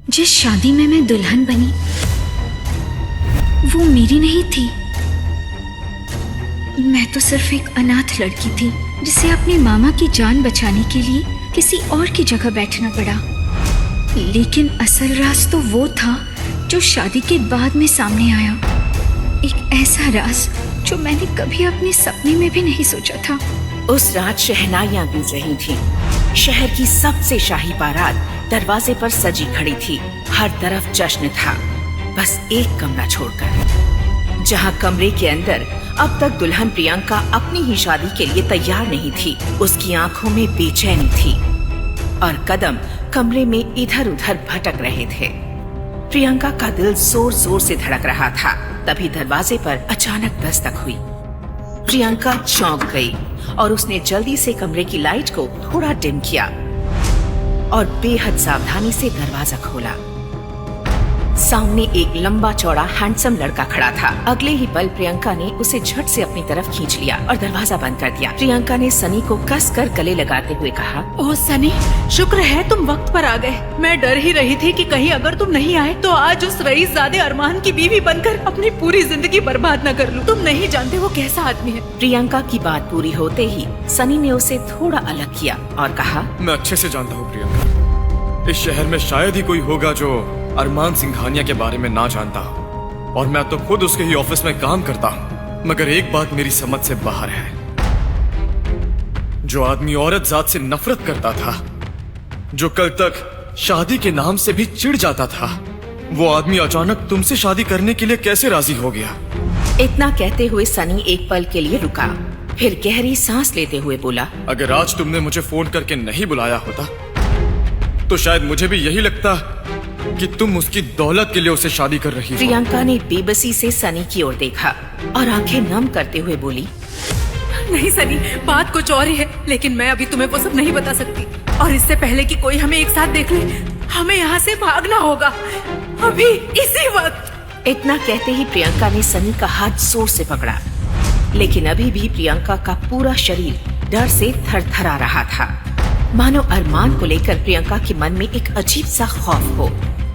जिस शादी में मैं दुल्हन बनी वो मेरी नहीं थी। मैं तो सिर्फ एक अनाथ लड़की थी जिसे अपने मामा की जान बचाने के लिए किसी और की जगह बैठना पड़ा। लेकिन असल राज तो वो था जो शादी के बाद में सामने आया। एक ऐसा राज जो मैंने कभी अपने सपने में भी नहीं सोचा था। उस रात शहनाइयां गूंज रही थीं। शहर की सबसे शाही बारात दरवाजे पर सजी खड़ी थी। हर तरफ जश्न था, बस एक कमरा छोड़कर, जहां कमरे के अंदर अब तक दुल्हन प्रियंका अपनी ही शादी के लिए तैयार नहीं थी। उसकी आंखों में बेचैनी थी और कदम कमरे में इधर उधर भटक रहे थे। प्रियंका का दिल जोर जोर से धड़क रहा था। तभी दरवाजे पर अचानक दस्तक हुई। प्रियंका चौंक गई और उसने जल्दी से कमरे की लाइट को थोड़ा डिम किया और बेहद सावधानी से दरवाजा खोला। सामने एक लंबा चौड़ा हैंडसम लड़का खड़ा था। अगले ही पल प्रियंका ने उसे झट से अपनी तरफ खींच लिया और दरवाजा बंद कर दिया। प्रियंका ने सनी को कसकर गले लगाते हुए कहा, ओह सनी, शुक्र है तुम वक्त पर आ गए। मैं डर ही रही थी कि कहीं अगर तुम नहीं आए तो आज उस रईसज़ादे अरमान की बीवी बनकर अपनी पूरी जिंदगी बर्बाद न कर लूं। तुम नहीं जानते वो कैसा आदमी है। प्रियंका की बात पूरी होते ही सनी ने उसे थोड़ा अलग किया और कहा, मैं अच्छे से जानता हूँ प्रियंका, इस शहर में शायद ही कोई होगा जो अरमान सिंघानिया के बारे में ना जानता हो, और मैं तो खुद उसके ही ऑफिस में काम करता हूँ। मगर एक बात मेरी समझ से बाहर है। जो आदमी औरत जात से नफरत करता था, जो कल तक शादी के नाम से भी चिढ़ जाता था, वो आदमी अचानक तुमसे शादी करने के लिए कैसे राजी हो गया? इतना कहते हुए सनी एक पल के लिए रुका, फिर गहरी सांस लेते हुए बोला, अगर आज तुमने मुझे फोन करके नहीं बुलाया होता तो शायद मुझे भी यही लगता कि तुम उसकी दौलत के लिए उसे शादी कर रही हो। प्रियंका ने बेबसी से सनी की ओर देखा और आंखें नम करते हुए बोली, नहीं सनी, बात कुछ और ही है, लेकिन मैं अभी तुम्हें वो सब नहीं बता सकती। और इससे पहले कि कोई हमें एक साथ देख ले, हमें यहाँ से भागना होगा, अभी इसी वक्त। इतना कहते ही प्रियंका ने सनी का हाथ जोर से पकड़ा, लेकिन अभी भी प्रियंका का पूरा शरीर डर से थरथरा रहा था। मानो अरमान को लेकर प्रियंका के मन में एक अजीब सा खौफ हो,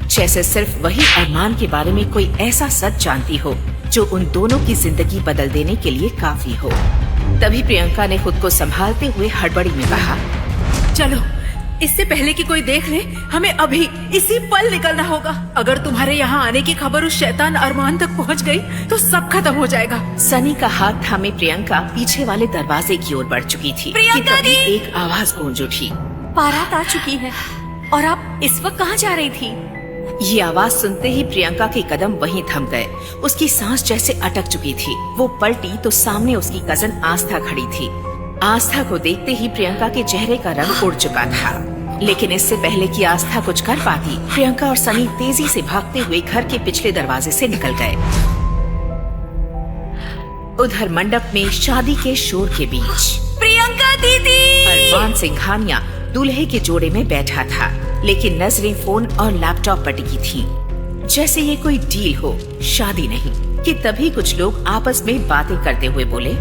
जैसे सिर्फ वही अरमान के बारे में कोई ऐसा सच जानती हो जो उन दोनों की जिंदगी बदल देने के लिए काफी हो। तभी प्रियंका ने खुद को संभालते हुए हड़बड़ी में कहा, चलो, इससे पहले कि कोई देख ले, हमें अभी इसी पल निकलना होगा। अगर तुम्हारे यहाँ आने की खबर उस शैतान अरमान तक पहुँच गई तो सब खत्म हो जाएगा। सनी का हाथ थामे प्रियंका पीछे वाले दरवाजे की ओर बढ़ चुकी थी कि तभी एक आवाज गूंज उठी, बारात आ चुकी है और आप इस वक्त कहाँ जा रही थी? ये आवाज सुनते ही प्रियंका के कदम वहीं थम गए। उसकी सांस जैसे अटक चुकी थी। वो पलटी तो सामने उसकी कजन आस्था खड़ी थी। आस्था को देखते ही प्रियंका के चेहरे का रंग उड़ चुका था, लेकिन इससे पहले कि आस्था कुछ कर पाती, प्रियंका और सनी तेजी से भागते हुए घर के पिछले दरवाजे से निकल गए। उधर मंडप में शादी के शोर के बीच प्रियंका दीदी! अरमान सिंघानिया दूल्हे के जोड़े में बैठा था, लेकिन नजरें फोन और लैपटॉप पर टिकी थीं, जैसे ये कोई डील हो, शादी नहीं। कि तभी कुछ लोग आपस में बातें करते हुए बोले,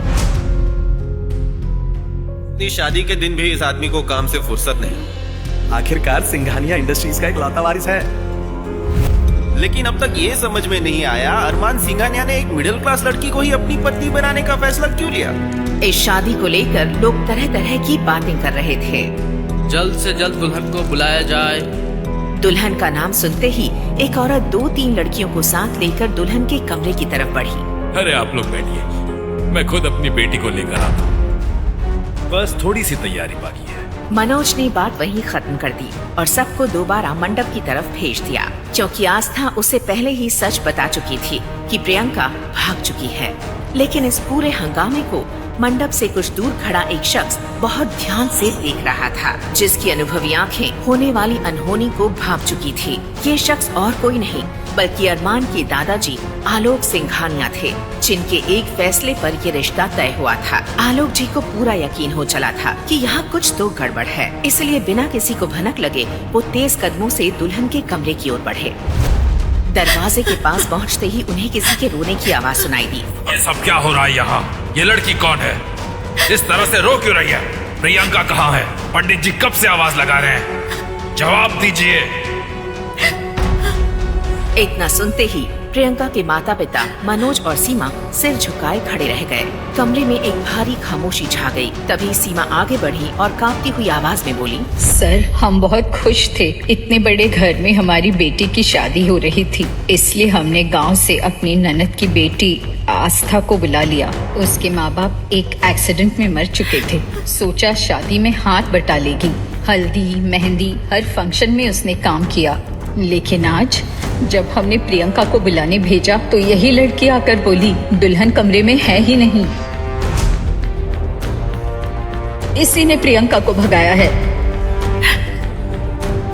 शादी के दिन भी इस आदमी को काम से फुर्सत नहीं। आखिरकार सिंघानिया इंडस्ट्रीज का इकलौता वारिस है। लेकिन अब तक ये समझ में नहीं आया, अरमान सिंघानिया ने एक मिडिल क्लास लड़की को ही अपनी पत्नी बनाने का फैसला क्यों लिया? इस शादी को लेकर लोग तरह तरह की बातें कर रहे थे। जल्द से जल्द दुल्हन को बुलाया जाए। दुल्हन का नाम सुनते ही एक औरत 2-3 लड़कियों को साथ लेकर दुल्हन के कमरे की तरफ बढ़ी। अरे आप लोग बैठिए, मैं खुद अपनी बेटी को लेकर आता हूँ। बस थोड़ी सी तैयारी बाकी है। मनोज ने बात वहीं खत्म कर दी और सबको दोबारा मंडप की तरफ भेज दिया, क्योंकि आस्था उसे पहले ही सच बता चुकी थी कि प्रियंका भाग चुकी है। लेकिन इस पूरे हंगामे को मंडप से कुछ दूर खड़ा एक शख्स बहुत ध्यान से देख रहा था, जिसकी अनुभवी आंखें होने वाली अनहोनी को भांप चुकी थी। ये शख्स और कोई नहीं बल्कि अरमान के दादाजी आलोक सिंघानिया थे, जिनके एक फैसले पर ये रिश्ता तय हुआ था। आलोक जी को पूरा यकीन हो चला था कि यहाँ कुछ तो गड़बड़ है, इसलिए बिना किसी को भनक लगे वो तेज कदमों से दुल्हन के कमरे की ओर बढ़े। दरवाजे के पास पहुँचते ही उन्हें किसी के रोने की आवाज सुनाई दी। ये सब क्या हो रहा है यहाँ? ये लड़की कौन है? इस तरह से रो क्यों रही है? प्रियंका कहाँ है? पंडित जी कब से आवाज लगा रहे हैं? जवाब दीजिए। इतना सुनते ही प्रियंका के माता पिता मनोज और सीमा सिर झुकाए खड़े रह गए। कमरे में एक भारी खामोशी छा गई। तभी सीमा आगे बढ़ी और कांपती हुई आवाज में बोली, सर, हम बहुत खुश थे। इतने बड़े घर में हमारी बेटी की शादी हो रही थी, इसलिए हमने गांव से अपनी ननद की बेटी आस्था को बुला लिया। उसके माँ बाप एक एक्सीडेंट में मर चुके थे। सोचा शादी में हाथ बटा लेगी। हल्दी मेहंदी हर फंक्शन में उसने काम किया। लेकिन आज जब हमने प्रियंका को बुलाने भेजा तो यही लड़की आकर बोली, दुल्हन कमरे में है ही नहीं। इसी ने प्रियंका को भगाया है।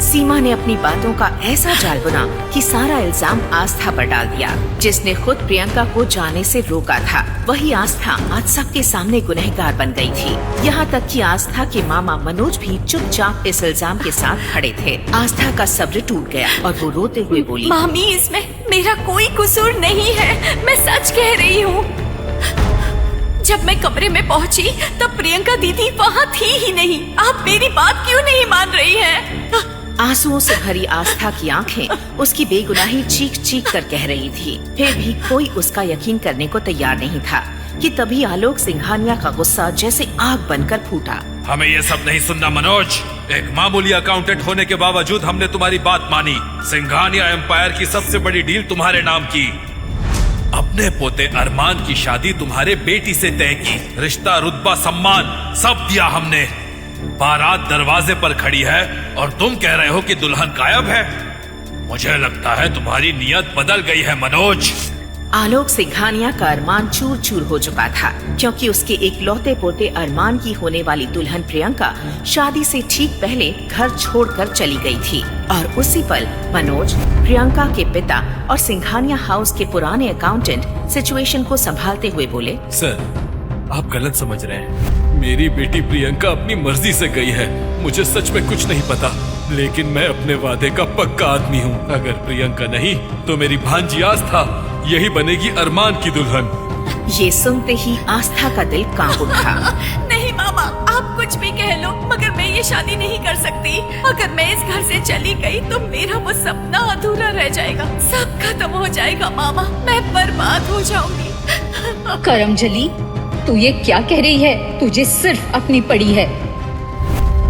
सीमा ने अपनी बातों का ऐसा जाल बुना कि सारा इल्जाम आस्था पर डाल दिया, जिसने खुद प्रियंका को जाने से रोका था। वही आस्था आज सबके सामने गुनहगार बन गई थी। यहाँ तक कि आस्था के मामा मनोज भी चुपचाप इस इल्जाम के साथ खड़े थे। आस्था का सब्र टूट गया और वो रोते हुए बोली, मामी, इसमें मेरा कोई कसूर नहीं है, मैं सच कह रही हूँ। जब मैं कमरे में पहुँची तब प्रियंका दीदी वहाँ थी ही नहीं। आप मेरी बात क्यों नहीं मान रही हैं? आंसुओं से भरी आस्था की आंखें उसकी बेगुनाही चीख चीख कर कह रही थी। फिर भी कोई उसका यकीन करने को तैयार नहीं था कि तभी आलोक सिंघानिया का गुस्सा जैसे आग बनकर फूटा। हमें ये सब नहीं सुनना मनोज। एक मामूली अकाउंटेंट होने के बावजूद हमने तुम्हारी बात मानी। सिंघानिया एम्पायर की सबसे बड़ी डील तुम्हारे नाम की। अपने पोते अरमान की शादी तुम्हारे बेटी से तय की। रिश्ता, रुतबा, सम्मान सब दिया हमने। बारात दरवाजे पर खड़ी है और तुम कह रहे हो कि दुल्हन गायब है। मुझे लगता है तुम्हारी नीयत बदल गई है मनोज। आलोक सिंघानिया का अरमान चूर चूर हो चुका था, क्योंकि उसके एक लौते पोते अरमान की होने वाली दुल्हन प्रियंका शादी से ठीक पहले घर छोड़कर चली गई थी। और उसी पल मनोज, प्रियंका के पिता और सिंघानिया हाउस के पुराने अकाउंटेंट सिचुएशन को संभालते हुए बोले, सर, आप गलत समझ रहे हैं। मेरी बेटी प्रियंका अपनी मर्जी से गई है। मुझे सच में कुछ नहीं पता, लेकिन मैं अपने वादे का पक्का आदमी हूँ। अगर प्रियंका नहीं तो मेरी भांजी आस्था यही बनेगी अरमान की दुल्हन। ये सुनते ही आस्था का दिल कांप उठा। नहीं मामा, आप कुछ भी कह लो, मगर मैं ये शादी नहीं कर सकती। अगर मैं इस घर से चली गई तो मेरा वो सपना अधूरा रह जाएगा, सब खत्म हो जाएगा मामा, मैं बर्बाद हो जाऊंगी। करमजली, तू ये क्या कह रही है? तुझे सिर्फ अपनी पड़ी है।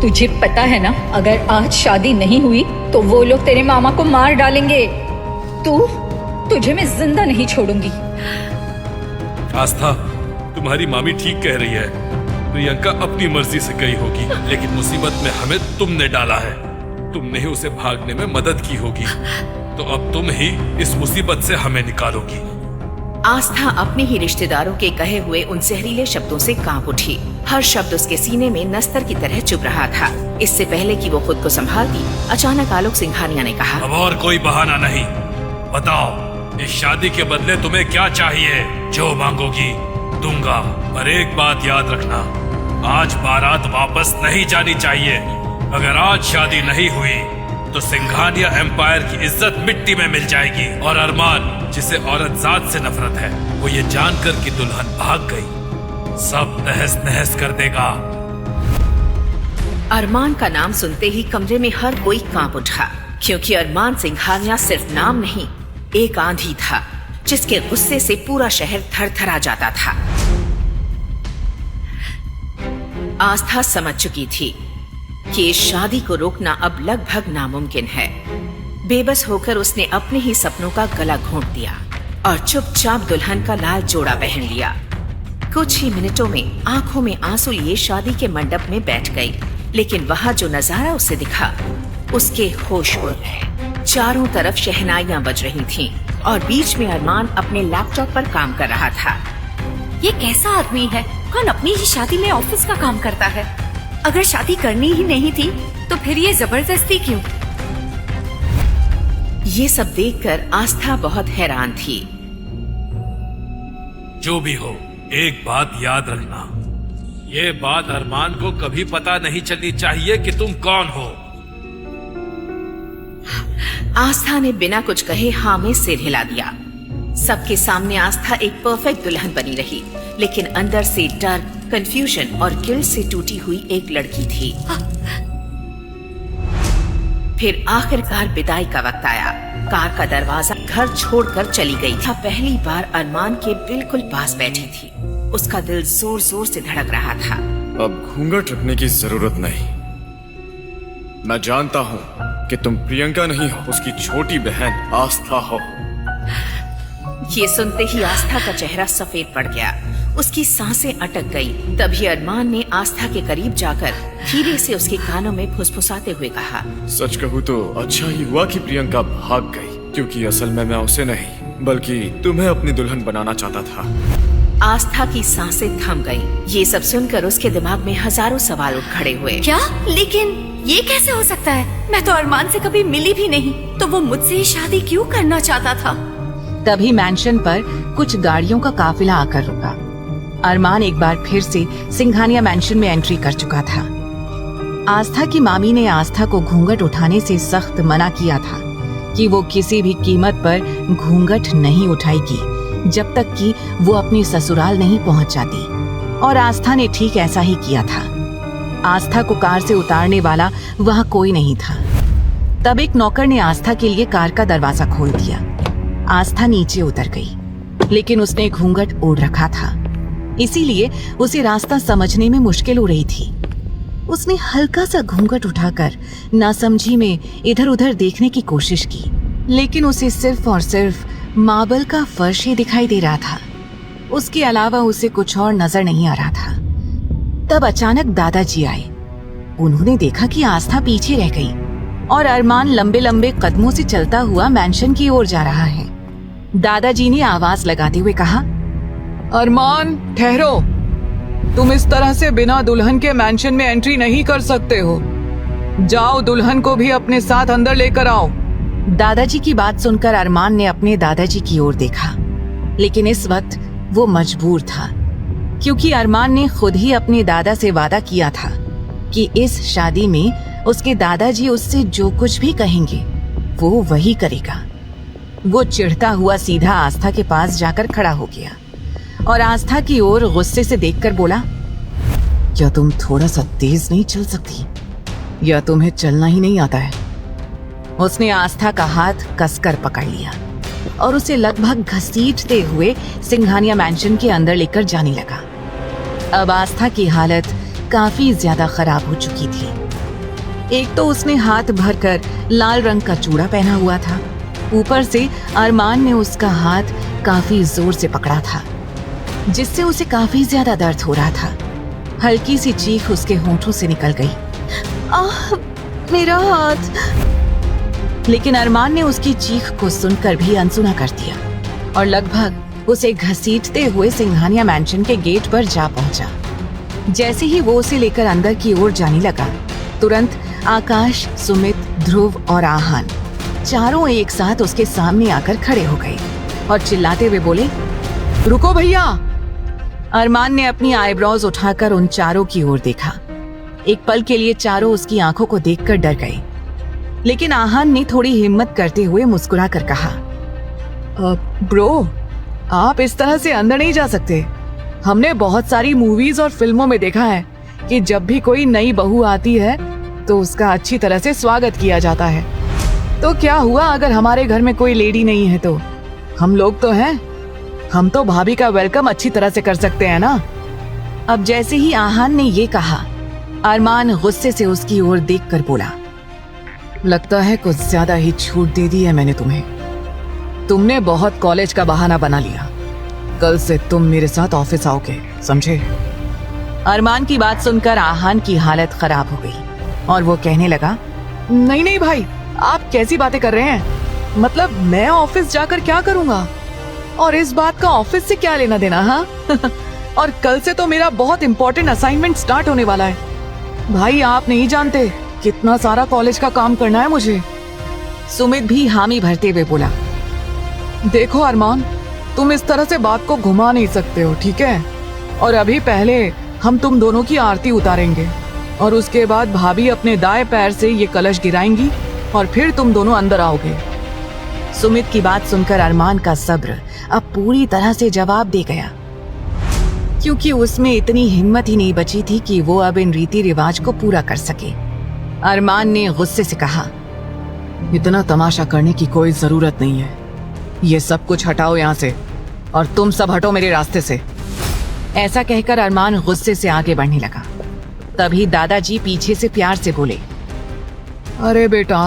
तुझे पता है ना, अगर आज शादी नहीं हुई तो वो लोग तेरे मामा को मार डालेंगे। तुझे मैं जिंदा नहीं छोड़ूंगी। आस्था, तुम्हारी मामी ठीक कह रही है। प्रियंका अपनी मर्जी से गई होगी, लेकिन मुसीबत में हमें तुमने डाला है। तुमने ही उसे भागने में मदद की होगी, तो अब तुम ही इस मुसीबत से हमें निकालोगी। आस्था अपने ही रिश्तेदारों के कहे हुए उन जहरीले शब्दों से कांप उठी। हर शब्द उसके सीने में नस्तर की तरह चुभ रहा था। इससे पहले कि वो खुद को संभालती, अचानक आलोक सिंघानिया ने कहा, अब और कोई बहाना नहीं। बताओ, इस शादी के बदले तुम्हें क्या चाहिए? जो मांगोगी दूंगा, पर एक बात याद रखना, आज बारात वापस नहीं जानी चाहिए। अगर आज शादी नहीं हुई तो सिंघानिया एम्पायर की इज्जत मिट्टी में मिल जाएगी। और अरमान, जिसे औरत जात से नफरत है, वो ये जानकर कि दुल्हन भाग गई, सब तहस नहस कर देगा। अरमान का नाम सुनते ही कमरे में हर कोई कांप उठा, क्योंकि अरमान सिंघानिया सिर्फ नाम नहीं, एक आंधी था जिसके गुस्से से पूरा शहर थरथरा जाता था। आस्था समझ चुकी थी कि इस शादी को रोकना अब लगभग नामुमकिन है। बेबस होकर उसने अपने ही सपनों का गला घोंट दिया और चुपचाप दुल्हन का लाल जोड़ा पहन लिया। कुछ ही मिनटों में आंखों में आंसू लिए शादी के मंडप में बैठ गई, लेकिन वहां जो नजारा उसे दिखा उसके होश उड़ गए। चारों तरफ शहनाइयां बज रही थीं और बीच में अरमान अपने लैपटॉप पर काम कर रहा था। ये कैसा आदमी है? कौन अपनी ही शादी में ऑफिस का काम करता है? अगर शादी करनी ही नहीं थी तो फिर ये जबरदस्ती क्यों? ये सब देखकर आस्था बहुत हैरान थी। जो भी हो, एक बात याद रखना, ये बात अरमान को कभी पता नहीं चलनी चाहिए कि तुम कौन हो। आस्था ने बिना कुछ कहे हाँ में सिर हिला दिया। सबके सामने आस्था एक परफेक्ट दुल्हन बनी रही, लेकिन अंदर से डर, कंफ्यूजन और गिल्ट से टूटी हुई एक लड़की थी। फिर आखिरकार विदाई का वक्त आया। कार का दरवाजा घर छोड़कर चली गई। था पहली बार अरमान के बिल्कुल पास बैठी थी। उसका दिल जोर जोर से धड़क रहा था। अब घूंघट रखने की जरूरत नहीं। मैं जानता हूँ कि तुम प्रियंका नहीं हो, उसकी छोटी बहन आस्था हो। ये सुनते ही आस्था का चेहरा सफेद पड़ गया। उसकी सांसें अटक गई। तभी अरमान ने आस्था के करीब जाकर धीरे से उसके कानों में फुसफुसाते हुए कहा, सच कहूँ तो अच्छा ही हुआ कि प्रियंका भाग गई, क्योंकि असल में मैं उसे नहीं बल्कि तुम्हें अपनी दुल्हन बनाना चाहता था। आस्था की सांसें थम गईं। ये सब सुनकर उसके दिमाग में हजारों सवाल उठ खड़े हुए। क्या? लेकिन ये कैसे हो सकता है? मैं तो अरमान से कभी मिली भी नहीं, तो वो मुझसे ही शादी क्यों करना चाहता था? तभी मैंशन पर कुछ गाड़ियों का काफिला आकर रुका। अरमान एक बार फिर से सिंघानिया मैंशन में एंट्री कर चुका था। आस्था की मामी ने आस्था को घूंघट उठाने से सख्त मना किया था कि वो किसी भी कीमत पर घूंघट नहीं उठाएगी जब तक कि वो अपनी ससुराल नहीं पहुंच जाती, और आस्था ने ठीक ऐसा ही किया था। आस्था को कार से उतारने वाला वहाँ कोई नहीं था। तब एक नौकर ने आस्था के लिए कार का दरवाजा खोल दिया। आस्था नीचे उतर गई, लेकिन उसने घूंघट ओढ़ रखा था, इसीलिए उसे रास्ता समझने में मुश्किल हो रही थी। उसने हल्का सा घूंघट उठाकर नासमझी में इधर उधर देखने की कोशिश की, लेकिन उसे सिर्फ और सिर्फ मार्बल का फर्श ही दिखाई दे रहा था। उसके अलावा उसे कुछ और नजर नहीं आ रहा था। तब अचानक दादाजी आए। उन्होंने देखा कि आस्था पीछे रह गई और अरमान लंबे लंबे कदमों से चलता हुआ मैंशन की ओर जा रहा है। दादाजी ने आवाज लगाते हुए कहा, अरमान ठहरो, तुम इस तरह से बिना दुल्हन के मैंशन में एंट्री नहीं कर सकते हो। जाओ, दुल्हन को भी अपने साथ अंदर लेकर आओ। दादाजी की बात सुनकर अरमान ने अपने दादाजी की ओर देखा, लेकिन इस वक्त वो मजबूर था, क्योंकि अरमान ने खुद ही अपने दादा से वादा किया था कि इस शादी में उसके दादाजी उससे जो कुछ भी कहेंगे वो वही करेगा। वो चिढ़ता हुआ सीधा आस्था के पास जाकर खड़ा हो गया और आस्था की ओर गुस्से से देखकर बोला, क्या तुम थोड़ा सा तेज नहीं चल सकती, या तुम्हें चलना ही नहीं आता है? उसने आस्था का हाथ कसकर पकड़ लिया और उसे लगभग घसीटते हुए सिंघानिया मैंशन के अंदर लेकर जाने लगा। अब आस्था की हालत काफी ज्यादा खराब हो चुकी थी। एक तो उसने हाथ भरकर लाल रंग का चूड़ा पहना हुआ था, ऊपर से अरमान ने उसका हाथ काफी जोर से पकड़ा था, जिससे उसे काफी ज्यादा दर्द हो रहा था। हल्की सी चीख उसके होंठों से निकल गई, आह मेरा हाथ। लेकिन अरमान ने उसकी चीख को सुनकर भी अनसुना कर दिया और लगभग उसे घसीटते हुए सिंघानिया मैंशन के गेट पर जा पहुंचा। जैसे ही वो उसे लेकर अंदर की ओर जाने लगा, तुरंत आकाश, सुमित, ध्रुव और आहान चारों एक साथ उसके सामने आकर खड़े हो गए और चिल्लाते हुए बोले, रुको भैया। अरमान ने अपनी आईब्रोज उठाकर उन चारों की ओर देखा। एक पल के लिए चारों उसकी आंखों को देखकर डर गए, लेकिन आहान ने थोड़ी हिम्मत करते हुए मुस्कुरा कर कहा, ब्रो, आप इस तरह से अंदर नहीं जा सकते। हमने बहुत सारी मूवीज और फिल्मों में देखा है कि जब भी कोई नई बहू आती है तो उसका अच्छी तरह से स्वागत किया जाता है। तो क्या हुआ अगर हमारे घर में कोई लेडी नहीं है? तो हम लोग तो हैं, हम तो भाभी का वेलकम अच्छी तरह से कर सकते हैं ना। अब जैसे ही आहान ने ये कहा, अरमान गुस्से से उसकी ओर देखकर बोला, लगता है कुछ ज्यादा ही छूट दे दी है मैंने तुम्हें। तुमने बहुत कॉलेज का बहाना बना लिया। कल से तुम मेरे साथ ऑफिस आओगे, समझे? अरमान की बात सुनकर आहान की हालत खराब हो गई और वो कहने लगा, नहीं नहीं भाई, आप कैसी बातें कर रहे हैं? मतलब मैं ऑफिस जाकर क्या करूंगा? और इस बात का ऑफिस से क्या लेना देना? हाँ और कल से तो मेरा बहुत इंपॉर्टेंट असाइनमेंट स्टार्ट होने वाला है। भाई आप नहीं जानते कितना सारा कॉलेज का काम करना है मुझे। सुमित भी हामी भरते हुए बोला, देखो अरमान, तुम इस तरह से बात को घुमा नहीं सकते हो, ठीक है? और अभी पहले हम तुम दोनों की आरती उतारेंगे और उसके बाद भाभी अपने दाएं पैर से ये कलश गिराएंगी और फिर तुम दोनों अंदर आओगे। सुमित की बात सुनकर अरमान का सब्र अब पूरी तरह से जवाब दे गया, क्योंकि उसमें इतनी हिम्मत ही नहीं बची थी कि वो अब इन रीति रिवाज को पूरा कर सके। अरमान ने गुस्से से कहा, इतना तमाशा करने की कोई जरूरत नहीं है। ये सब कुछ हटाओ यहाँ से, और तुम सब हटो मेरे रास्ते से। ऐसा कहकर अरमान गुस्से से आगे बढ़ने लगा। तभी दादाजी पीछे से प्यार से बोले, अरे बेटा,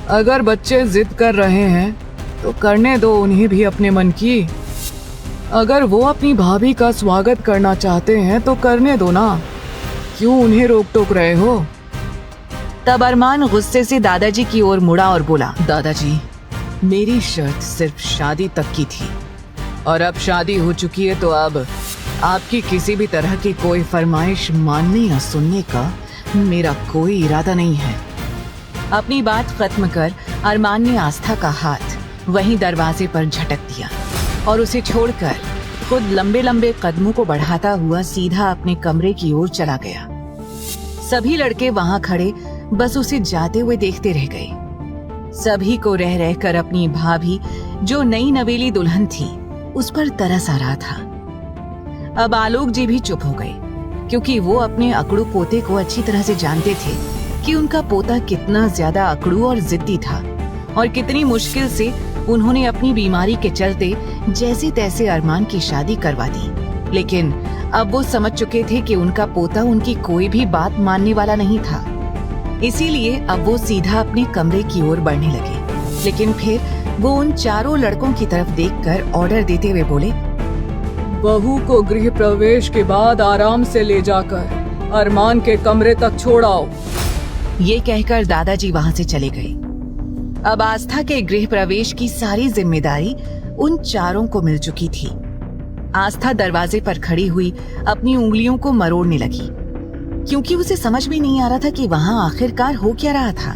अगर बच्चे जिद कर रहे हैं तो करने दो उन्हें भी अपने मन की। अगर वो अपनी भाभी का स्वागत करना चाहते हैं तो करने दो ना, क्यों उन्हें रोक टोक रहे हो? तब अरमान गुस्से से दादाजी की ओर मुड़ा और बोला, दादाजी, मेरी शर्त सिर्फ शादी तक की थी, और अब शादी हो चुकी है तो अब आपकी किसी भी तरह की कोई फरमाइश मानने या सुनने का मेरा कोई इरादा नहीं है। अपनी बात खत्म कर अरमान ने आस्था का हाथ वहीं दरवाजे पर झटक दिया और उसे छोड़कर खुद लंबे लंबे कदमों को बढ़ाता हुआ सीधा अपने कमरे की ओर चला गया। सभी लड़के वहां खड़े बस उसे जाते हुए देखते रह गए। सभी को रह रहकर अपनी भाभी, जो नई नवेली दुल्हन थी, उस पर तरस आ रहा था। अब आलोक जी भी चुप हो गए, क्योंकि वो अपने अकड़ू पोते को अच्छी तरह से जानते थे कि उनका पोता कितना ज्यादा अकड़ू और जिद्दी था, और कितनी मुश्किल से उन्होंने अपनी बीमारी के चलते जैसे तैसे अरमान की शादी करवा दी। लेकिन अब वो समझ चुके थे कि उनका पोता उनकी कोई भी बात मानने वाला नहीं था। इसीलिए अब वो सीधा अपने कमरे की ओर बढ़ने लगे। लेकिन फिर वो उन चारों लड़कों की तरफ देखकर ऑर्डर देते हुए बोले, बहू को गृह प्रवेश के बाद आराम से ले जाकर अरमान के कमरे तक छोड़ आओ। ये कहकर दादाजी वहां से चले गए। अब आस्था के गृह प्रवेश की सारी जिम्मेदारी उन चारों को मिल चुकी थी। आस्था दरवाजे पर खड़ी हुई अपनी उंगलियों को मरोड़ने लगी, क्योंकि उसे समझ में नहीं आ रहा था कि वहां आखिरकार हो क्या रहा था,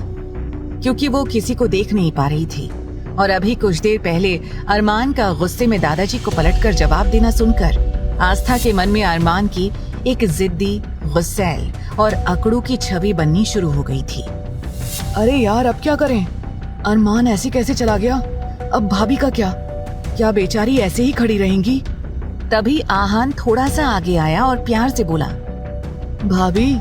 क्योंकि वो किसी को देख नहीं पा रही थी। और अभी कुछ देर पहले अरमान का गुस्से में दादाजी को पलटकर जवाब देना सुनकर आस्था के मन में अरमान की एक जिद्दी, गुस्सैल और अकड़ू की छवि बननी शुरू हो गई थी। अरे यार, अब क्या करें? अरमान ऐसे कैसे चला गया? अब भाभी का क्या बेचारी ऐसे ही खड़ी रहेंगी? तभी आहान थोड़ा सा आगे आया और प्यार से बोला, भाभी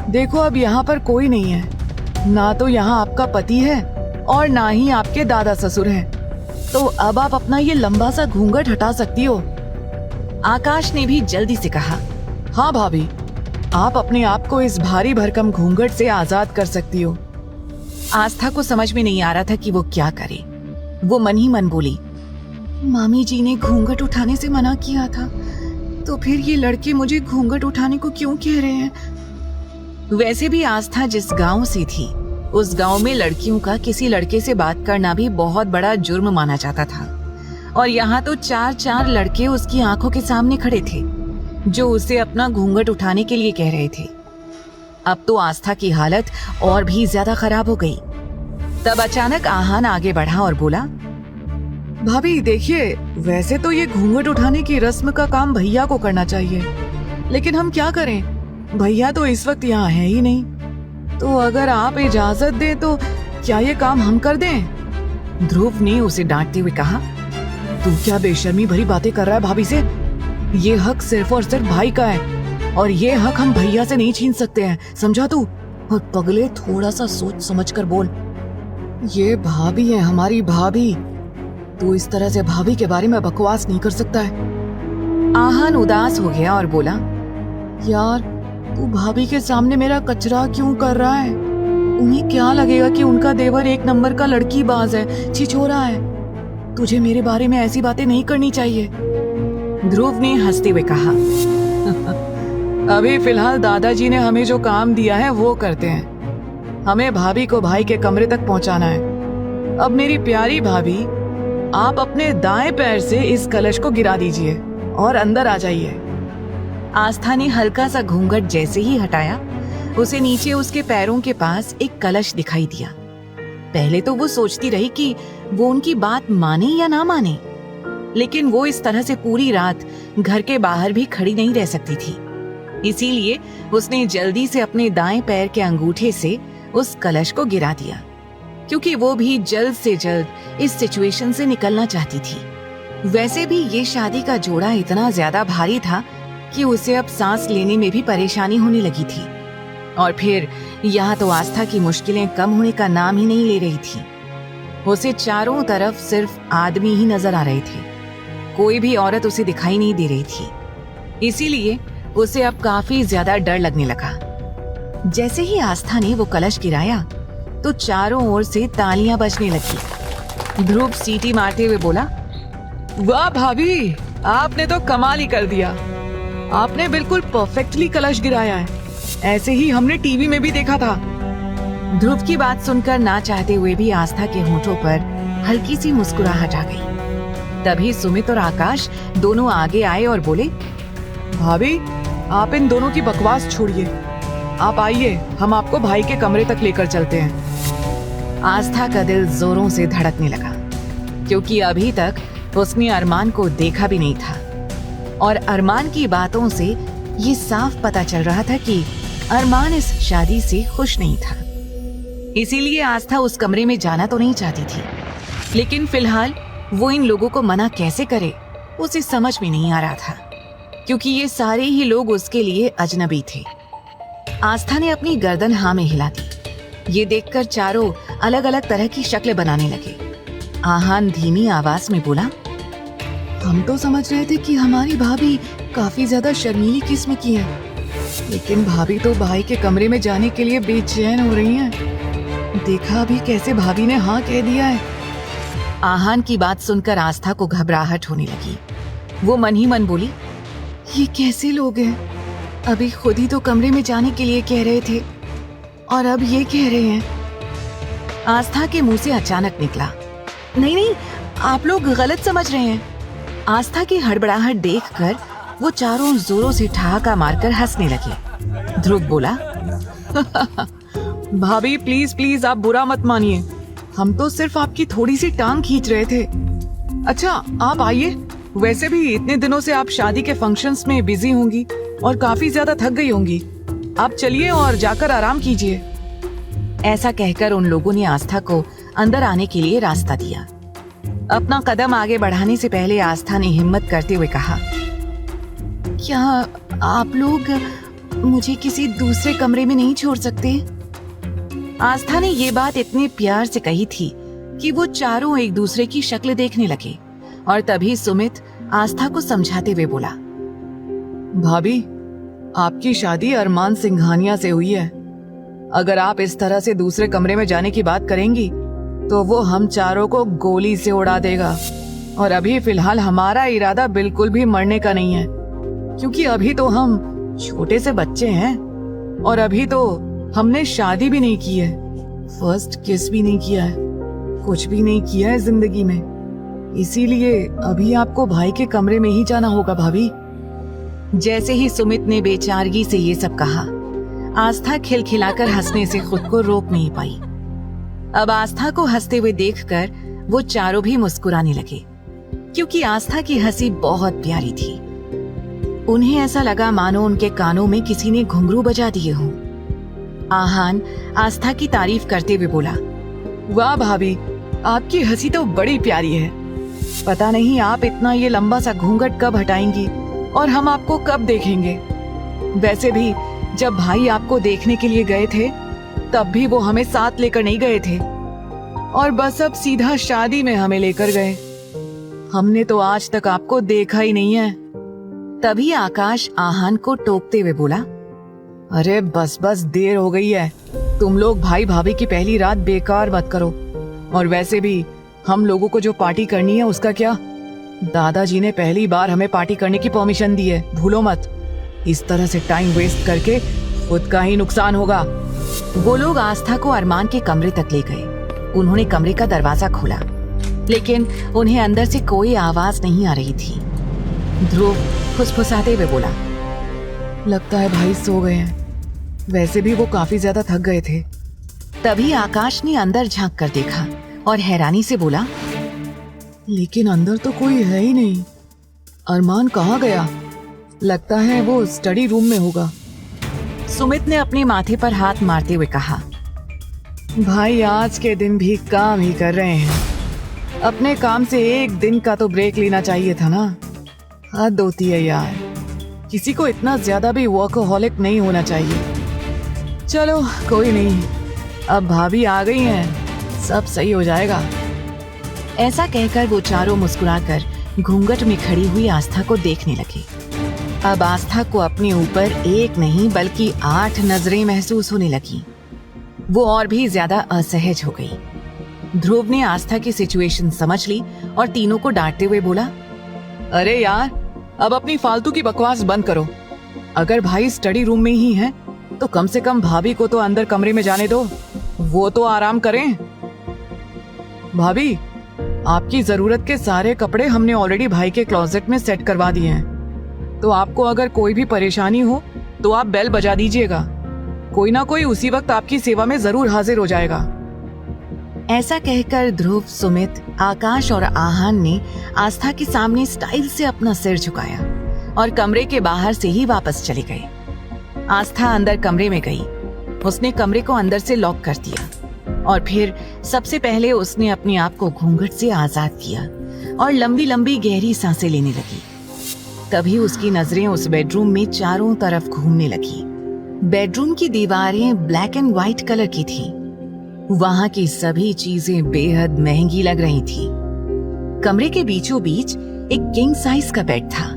देखो, अब यहाँ पर कोई नहीं है। ना तो यहाँ आपका पति है और ना ही आपके दादा ससुर हैं। तो अब आप अपना ये लंबा सा घूंघट हटा सकती हो। आकाश ने भी जल्दी से कहा, हाँ भाभी, आप अपने आप को इस भारी भरकम घूंघट से आजाद कर सकती हो। आस्था को समझ में नहीं आ रहा था कि वो क्या करे। वो मन ही मन बोली, मामी जी ने घूंघट उठाने से मना किया था, तो फिर ये लड़के मुझे घूंघट उठाने को क्यों कह रहे हैं? वैसे भी आस्था जिस गांव से थी, उस गांव में लड़कियों का किसी लड़के से बात करना भी बहुत बड़ा जुर्म माना जाता था। और यहाँ तो 4 लड़के उसकी आंखों के सामने खड़े थे, जो उसे अपना घूंघट उठाने के लिए कह रहे थे। अब तो आस्था की हालत और भी ज्यादा खराब हो गई। तब अचानक आहान आगे बढ़ा और बोला, भाभी देखिए, वैसे तो ये घूंघट उठाने की रस्म का काम भैया को करना चाहिए, लेकिन हम क्या करें? भैया तो इस वक्त यहाँ है ही नहीं। तो अगर आप इजाजत दें तो क्या ये काम हम कर दें? ध्रुव ने उसे डांटते हुए कहा, तू क्या बेशर्मी भरी बातें कर रहा है भाभी से? ये हक सिर्फ और सिर्फ भाई का है, और ये हक हम भैया से नहीं छीन सकते हैं, समझा तू? और पगले, थोड़ा सा सोच समझ कर बोल। ये भाभी है, हमारी भाभी। तू इस तरह से भाभी के बारे में बकवास नहीं कर सकता है। आहान उदास हो गया और बोला, यार तू भाभी के सामने मेरा कचरा क्यों कर रहा है? उन्हें क्या लगेगा कि उनका देवर एक नंबर का लड़की बाज है, छिछोरा है। तुझे मेरे बारे में ऐसी बातें नहीं करनी चाहिए। ध्रुव ने हंसते हुए कहा, अभी फिलहाल दादाजी ने हमें जो काम दिया है वो करते हैं। हमें भाभी को भाई के कमरे तक पहुंचाना है। अब मेरी प्यारी भाभी, आप अपने दाएं पैर से इस कलश को गिरा दीजिए और अंदर आ जाइए। आस्था ने हल्का सा घूंघट जैसे ही हटाया, उसे नीचे उसके पैरों के पास एक कलश दिखाई दिया। पहले तो वो सोचती रही कि वो उनकी बात माने या ना माने, लेकिन वो इस तरह से पूरी रात घर के बाहर भी खड़ी नहीं रह सकती थी। इसीलिए उसने जल्दी से अपने दाएं पैर के अंगूठे से उस कलश को गिरा दिया, क्योंकि वो भी जल्द से जल्द इस सिचुएशन से निकलना चाहती थी। वैसे भी ये शादी का जोड़ा इतना ज्यादा भारी था कि उसे अब सांस लेने में भी परेशानी होने लगी थी। और फिर यहाँ तो आस्था की मुश्किलें कम होने का नाम ही नहीं ले रही थी। उसे चारों तरफ सिर्फ आदमी ही नजर आ रहे थे, कोई भी औरत उसे दिखाई नहीं दे रही थी। इसीलिए उसे अब काफी ज्यादा डर लगने लगा। जैसे ही आस्था ने वो कलश गिराया तो चारों ओर से तालियां बजने लगी। ध्रुव सीटी मारते हुए बोला, वाह भाभी, आपने तो कमाल ही कर दिया। आपने बिल्कुल परफेक्टली कलश गिराया है, ऐसे ही हमने टीवी में भी देखा था। ध्रुव की बात सुनकर ना चाहते हुए भी आस्था के होठों पर हल्की सी मुस्कुराहट आ गई। तभी सुमित और आकाश दोनों आगे आए और बोले, भाभी आप इन दोनों की बकवास छोड़िए, आप आइए, हम आपको भाई के कमरे तक लेकर चलते हैं। आस्था का दिल जोरों से धड़कने लगा, क्योंकि अभी तक उसने अरमान को देखा भी नहीं था और अरमान की बातों से ये साफ पता चल रहा था कि अरमान इस शादी से खुश नहीं था। इसीलिए आस्था उस कमरे में जाना तो नहीं चाहती थी, लेकिन फिलहाल वो इन लोगों को मना कैसे करे उसे समझ में नहीं आ रहा था, क्योंकि ये सारे ही लोग उसके लिए अजनबी थे। आस्था ने अपनी गर्दन हाँ में हिला दी। ये देखकर चारों अलग अलग तरह की शक्लें बनाने लगे। आहान धीमी आवाज में बोला, हम तो समझ रहे थे कि हमारी भाभी काफी ज्यादा शर्मीली किस्म की है, लेकिन भाभी तो भाई के कमरे में जाने के लिए बेचैन हो रही हैं। देखा अभी कैसे भाभी ने हाँ कह दिया है। आहान की बात सुनकर आस्था को घबराहट होने लगी। वो मन ही मन बोली, ये कैसे लोग हैं? अभी खुद ही तो कमरे में जाने के लिए कह रहे थे और अब ये कह रहे हैं। आस्था के मुंह से अचानक निकला, नहीं नहीं, आप लोग गलत समझ रहे हैं। आस्था की हड़बड़ाहट देखकर वो चारों जोरों से ठहाका मारकर हंसने लगे। ध्रुव बोला, भाभी प्लीज प्लीज आप बुरा मत मानिए, हम तो सिर्फ आपकी थोड़ी सी टांग खींच रहे थे। अच्छा आप आइए, वैसे भी इतने दिनों से आप शादी के फंक्शंस में बिजी होंगी और काफी ज्यादा थक गई होंगी। आप चलिए और जाकर आराम कीजिए। ऐसा कहकर उन लोगों ने आस्था को अंदर आने के लिए रास्ता दिया। अपना कदम आगे बढ़ाने से पहले आस्था ने हिम्मत करते हुए कहा, क्या आप लोग मुझे किसी दूसरे कमरे में नहीं छोड़ सकते? आस्था ने ये बात इतने प्यार से कही थी कि वो चारों एक दूसरे की शक्ल देखने लगे और तभी सुमित आस्था को समझाते हुए बोला, भाभी आपकी शादी अरमान सिंघानिया से हुई है। अगर आप इस तरह से दूसरे कमरे में जाने की बात करेंगी तो वो हम चारों को गोली से उड़ा देगा। और अभी फिलहाल हमारा इरादा बिल्कुल भी मरने का नहीं है, क्योंकि अभी तो हम छोटे से बच्चे हैं और अभी तो हमने शादी भी नहीं की है, फर्स्ट किस भी नहीं किया है, कुछ भी नहीं किया है जिंदगी में। इसीलिए अभी आपको भाई के कमरे में ही जाना होगा भाभी। जैसे ही सुमित ने बेचारगी से ये सब कहा, आस्था खिलखिलाकर हंसने से खुद को रोक नहीं पाई। अब आस्था को हंसते हुए देखकर वो चारों भी मुस्कुराने लगे, क्योंकि आस्था की हंसी बहुत प्यारी थी। उन्हें ऐसा लगा मानो उनके कानों में किसी ने घुंघरू बजा दिए हों। आहान आस्था की तारीफ करते हुए बोला, वाह भाभी आपकी हंसी तो बड़ी प्यारी है। पता नहीं आप इतना ये लंबा सा घूंघट कब हटाएंगी और हम आपको कब देखेंगे। वैसे भी जब भाई आपको देखने के लिए गए थे तब भी वो हमें साथ लेकर नहीं गए थे और बस अब सीधा शादी में हमें लेकर गए। हमने तो आज तक आपको देखा ही नहीं है। तभी आकाश आहान को टोकते हुए बोला, अरे बस बस देर हो गई है, तुम लोग भाई भाभी की पहली रात बेकार मत करो। और वैसे भी हम लोगों को जो पार्टी करनी है उसका क्या, दादाजी ने पहली बार हमें पार्टी करने की परमिशन दी है, भूलो मत। इस तरह से टाइम वेस्ट करके खुद का ही नुकसान होगा। वो लोग आस्था को अरमान के कमरे तक ले गए। उन्होंने कमरे का दरवाजा खोला, लेकिन उन्हें अंदर से कोई आवाज नहीं आ रही थी। ध्रुव फुसफुसाते हुए बोला, लगता है भाई सो गए हैं, वैसे भी वो काफी ज्यादा थक गए थे। तभी आकाश ने अंदर झांक कर देखा और हैरानी से बोला, लेकिन अंदर तो कोई है ही नहीं। अरमान कहाँ गया? लगता है वो स्टडी रूम में होगा। सुमित ने अपने माथे पर हाथ मारते हुए कहा, भाई आज के दिन भी काम ही कर रहे हैं, अपने काम से एक दिन का तो ब्रेक लेना चाहिए था ना। हद होती है यार, किसी को इतना ज्यादा भी वर्कहोलिक नहीं होना चाहिए। चलो कोई नहीं, अब भाभी आ गई हैं, सब सही हो जाएगा। ऐसा कहकर वो चारों मुस्कुराकर घूंघट में खड़ी हुई आस्था को देखने लगे। अब आस्था को अपने ऊपर एक नहीं बल्कि 8 नजरें महसूस होने लगी। वो और भी ज्यादा असहज हो गई। ध्रुव ने आस्था की सिचुएशन समझ ली और तीनों को डांटते हुए बोला, अरे यार, अब अपनी फालतू की बकवास बंद करो। अगर भाई स्टडी रूम में ही हैं, तो कम से कम भाभी को तो अंदर कमरे में जाने दो, वो तो आराम करें। भाभी, आपकी जरूरत के सारे कपड़े हमने ऑलरेडी भाई के क्लोजेट में सेट करवा दिए हैं, तो आपको अगर कोई भी परेशानी हो तो आप बेल बजा दीजिएगा, कोई ना कोई उसी वक्त आपकी सेवा में जरूर हाजिर हो जाएगा। ऐसा कहकर ध्रुव, सुमित, आकाश और आहान ने आस्था के सामने स्टाइल से अपना सिर झुकाया और कमरे के बाहर से ही वापस चले गए। आस्था अंदर कमरे में गई। उसने कमरे को अंदर से लॉक कर दिया और फिर सबसे पहले उसने अपने आप को घूंघट से आजाद किया और लंबी लंबी गहरी सांसें लेने लगी। तभी उसकी नजरें उस बेडरूम में चारों तरफ घूमने लगी। बेडरूम की दीवारें ब्लैक एंड व्हाइट कलर की थी। वहां की सभी चीजें बेहद महंगी लग रही थी। कमरे के बीचों बीच एक किंग साइज का बेड था।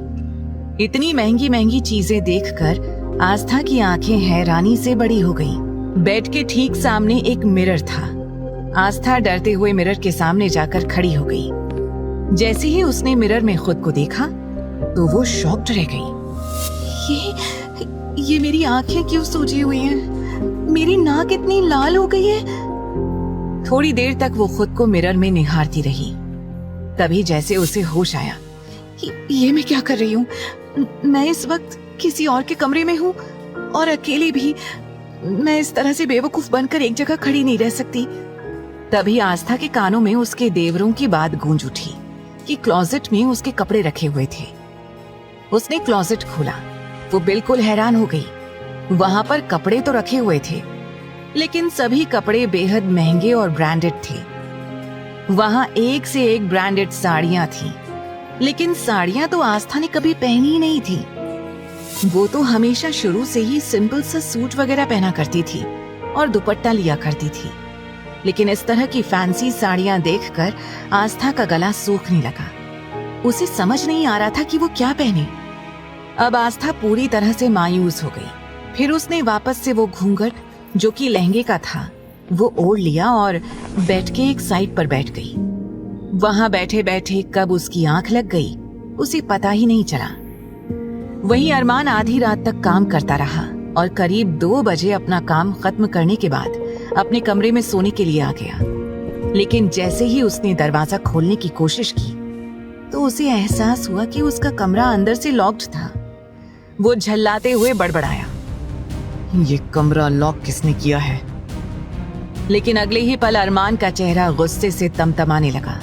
इतनी महंगी महंगी चीजें देखकर आस्था की आंखें हैरानी से बड़ी हो गईं। बेड के ठीक सामने एक मिरर था। आस्था डरते हुए मिरर के सामने जाकर खड़ी हो गई। जैसे ही उसने मिरर में खुद को देखा तो वो शॉक्ड रह गई। ये मेरी आंखें क्यों सूजी हुई हैं? मेरी नाक इतनी लाल हो गई है। थोड़ी देर तक वो खुद को मिरर में निहारती रही। तभी जैसे उसे होश आया, ये मैं क्या कर रही हूँ? मैं इस वक्त किसी और के कमरे में हूँ और अकेली भी। मैं इस तरह से बेवकूफ बनकर एक जगह खड़ी नहीं रह सकती। तभी आस्था के कानों में उसके देवरों की बात गूंज उठी कि क्लोजेट में उसके कपड़े रखे हुए थे। उसने क्लोजेट खोला। वो बिल्कुल हैरान हो गई। वहां पर कपड़े तो रखे हुए थे, लेकिन सभी कपड़े बेहद महंगे और ब्रांडेड थे। वहां एक से एक ब्रांडेड साड़ियां थी, लेकिन साड़ियां तो आस्था ने कभी पहनी ही नहीं थी। वो तो हमेशा शुरू से ही सिंपल सा सूट वगैरह पहना करती थी और दुपट्टा लिया करती थी, लेकिन इस तरह की फैंसी साड़ियां देखकर आस्था का गला सूखने लगा। उसे समझ नहीं आ रहा था कि वो क्या पहने। अब आस्था पूरी तरह से मायूस हो गई। फिर उसने वापस से वो घूंघट, जो कि लहंगे का था, वो ओढ़ लिया और बेड के एक साइड पर बैठ गई। वहां बैठे बैठे कब उसकी आंख लग गई उसे पता ही नहीं चला। वहीं अरमान आधी रात तक काम करता रहा और करीब 2 बजे अपना काम खत्म करने के बाद अपने कमरे में सोने के लिए आ गया। लेकिन जैसे ही उसने दरवाजा खोलने की कोशिश की तो उसे एहसास हुआ कि उसका कमरा अंदर से लॉक्ड था। वो झल्लाते हुए बड़बड़ाया, ये कमरा लॉक किसने किया है? लेकिन अगले ही पल अरमान का चेहरा गुस्से से तमतमाने लगा,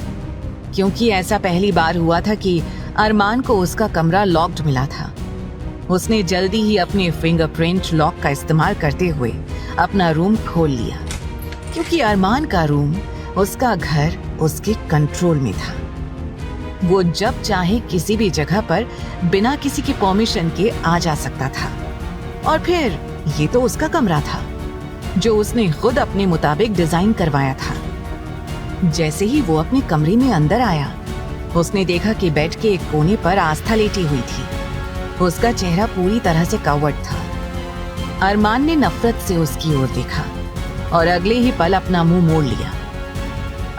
क्योंकि ऐसा पहली बार हुआ था कि अरमान को उसका कमरा लॉक्ड मिला था। उसने जल्दी ही अपने फिंगरप्रिंट लॉक का इस्तेमाल करते हुए अपना रूम खोल लिया, क्योंकि अरमान का रूम, उसका घर उसके कंट्रोल में था। वो जब चाहे किसी भी जगह पर बिना किसी की परमिशन के आ जा सकता था। और फिर ये तो उसका कमरा था, जो उसने खुद अपने मुताबिक डिजाइन करवाया था। जैसे ही वो अपने कमरे में अंदर आया, उसने देखा कि बेड के एक कोने पर आस्था लेटी हुई थी। उसका चेहरा पूरी तरह से कवर्ड था। अरमान ने नफरत से उसकी ओर देखा और अगले ही पल अपना मुंह मोड़ लिया।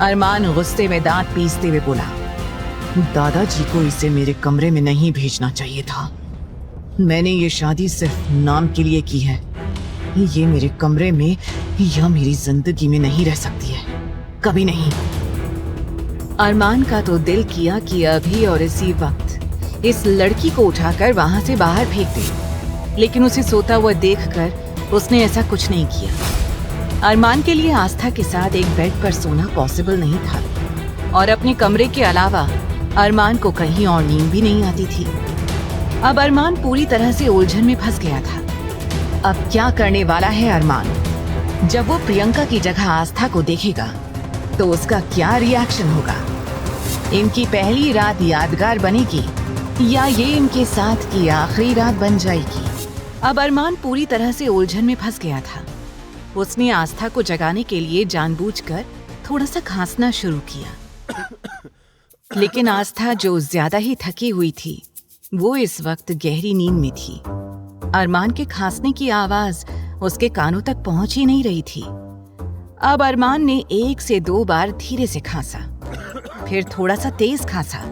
अरमान गुस्से में दांत पीसते हुए बोला, दादाजी को इसे मेरे कमरे में नहीं भेजना चाहिए था। मैंने ये शादी सिर्फ नाम के लिए की है। ये मेरे कमरे में या मेरी जिंदगी में नहीं रह सकती है, कभी नहीं। अरमान का तो दिल किया कि अभी और इसी वक्त इस लड़की को उठाकर वहां से बाहर फेंक दे, लेकिन उसे सोता हुआ देखकर उसने ऐसा कुछ नहीं किया। अरमान के लिए आस्था के साथ एक बेड पर सोना पॉसिबल नहीं था और अपने कमरे के अलावा अरमान को कहीं और नींद भी नहीं आती थी। अब अरमान पूरी तरह से उलझन में फंस गया था। अब क्या करने वाला है अरमान? जब वो प्रियंका की जगह आस्था को देखेगा तो उसका क्या रिएक्शन होगा? इनकी पहली रात यादगार बनेगी या ये इनके साथ की आखिरी रात बन जाएगी? अब अरमान पूरी तरह से उलझन में फंस गया था उसने आस्था को जगाने के लिए जानबूझकर थोड़ा सा खांसना शुरू किया। लेकिन आस्था, जो ज्यादा ही थकी हुई थी, वो इस वक्त गहरी नींद में थी। अरमान के खांसने की आवाज उसके कानों तक पहुंच ही नहीं रही थी। अब अरमान ने 1 से 2 बार धीरे से खांसा, फिर थोड़ा सा तेज खांसा,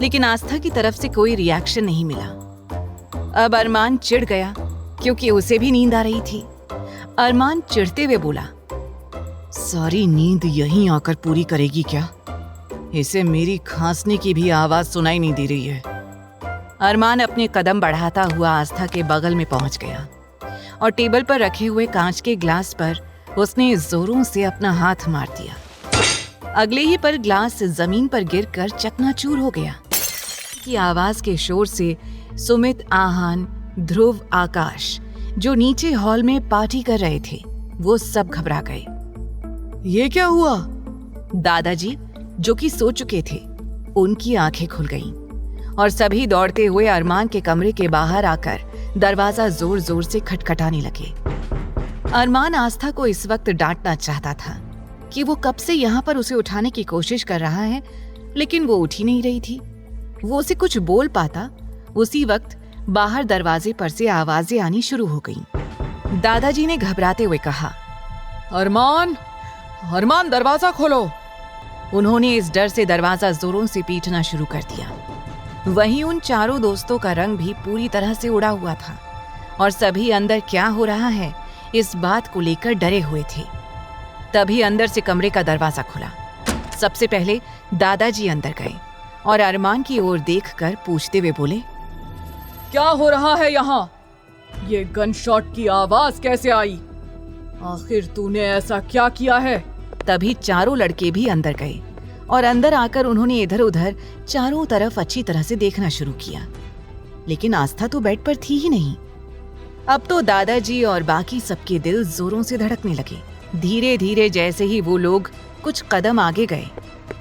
लेकिन आस्था की तरफ से कोई रिएक्शन नहीं मिला। अब अरमान चिढ़ गया क्योंकि उसे भी नींद आ रही थी। अरमान चिढ़ते हुए बोला, सारी नींद यहीं आकर पूरी करेगी क्या? इसे मेरी खांसने की भी आवाज सुनाई नहीं दे रही है। अरमान अपने कदम बढ़ाता हुआ आस्था के बगल में पहुंच गया और टेबल पर रखे हुए कांच के ग्लास पर उसने जोरों से अपना हाथ मार दिया। अगले ही पल ग्लास जमीन पर गिरकर चकनाचूर हो गया। की आवाज के शोर से सुमित, आहान, ध्रुव, आकाश, जो नीचे हॉल में पार्टी कर रहे थे, वो सब घबरा गए। ये क्या हुआ? दादाजी, जो कि सो चुके थे, उनकी आंखें खुल गईं और सभी दौड़ते हुए अरमान के कमरे के बाहर आकर दरवाजा जोर जोर से खटखटाने लगे। अरमान आस्था को इस वक्त डांटना चाहता था कि वो कब से यहाँ पर उसे उठाने की कोशिश कर रहा है, लेकिन वो उठ ही नहीं रही थी। वो उसे कुछ बोल पाता, उसी वक्त बाहर दरवाजे पर से आवाजें आनी शुरू हो गईं। दादाजी ने घबराते हुए कहा, अरमान, अरमान, दरवाजा खोलो। उन्होंने इस डर से दरवाजा जोरों से पीटना शुरू कर दिया। वहीं उन चारों दोस्तों का रंग भी पूरी तरह से उड़ा हुआ था और सभी अंदर क्या हो रहा है इस बात को लेकर डरे हुए थे। तभी अंदर से कमरे का दरवाजा खुला। सबसे पहले दादाजी अंदर गए और अरमान की ओर देखकर पूछते हुए बोले, क्या हो रहा है यहाँ? ये गन शॉट की आवाज कैसे आई? आखिर तूने ऐसा क्या किया है? तभी चारों लड़के भी अंदर गए और अंदर आकर उन्होंने इधर उधर चारों तरफ अच्छी तरह से देखना शुरू किया, लेकिन आस्था तो बेड पर थी ही नहीं। अब तो दादाजी और बाकी सबके दिल जोरों से धड़कने लगे। धीरे धीरे जैसे ही वो लोग कुछ कदम आगे गए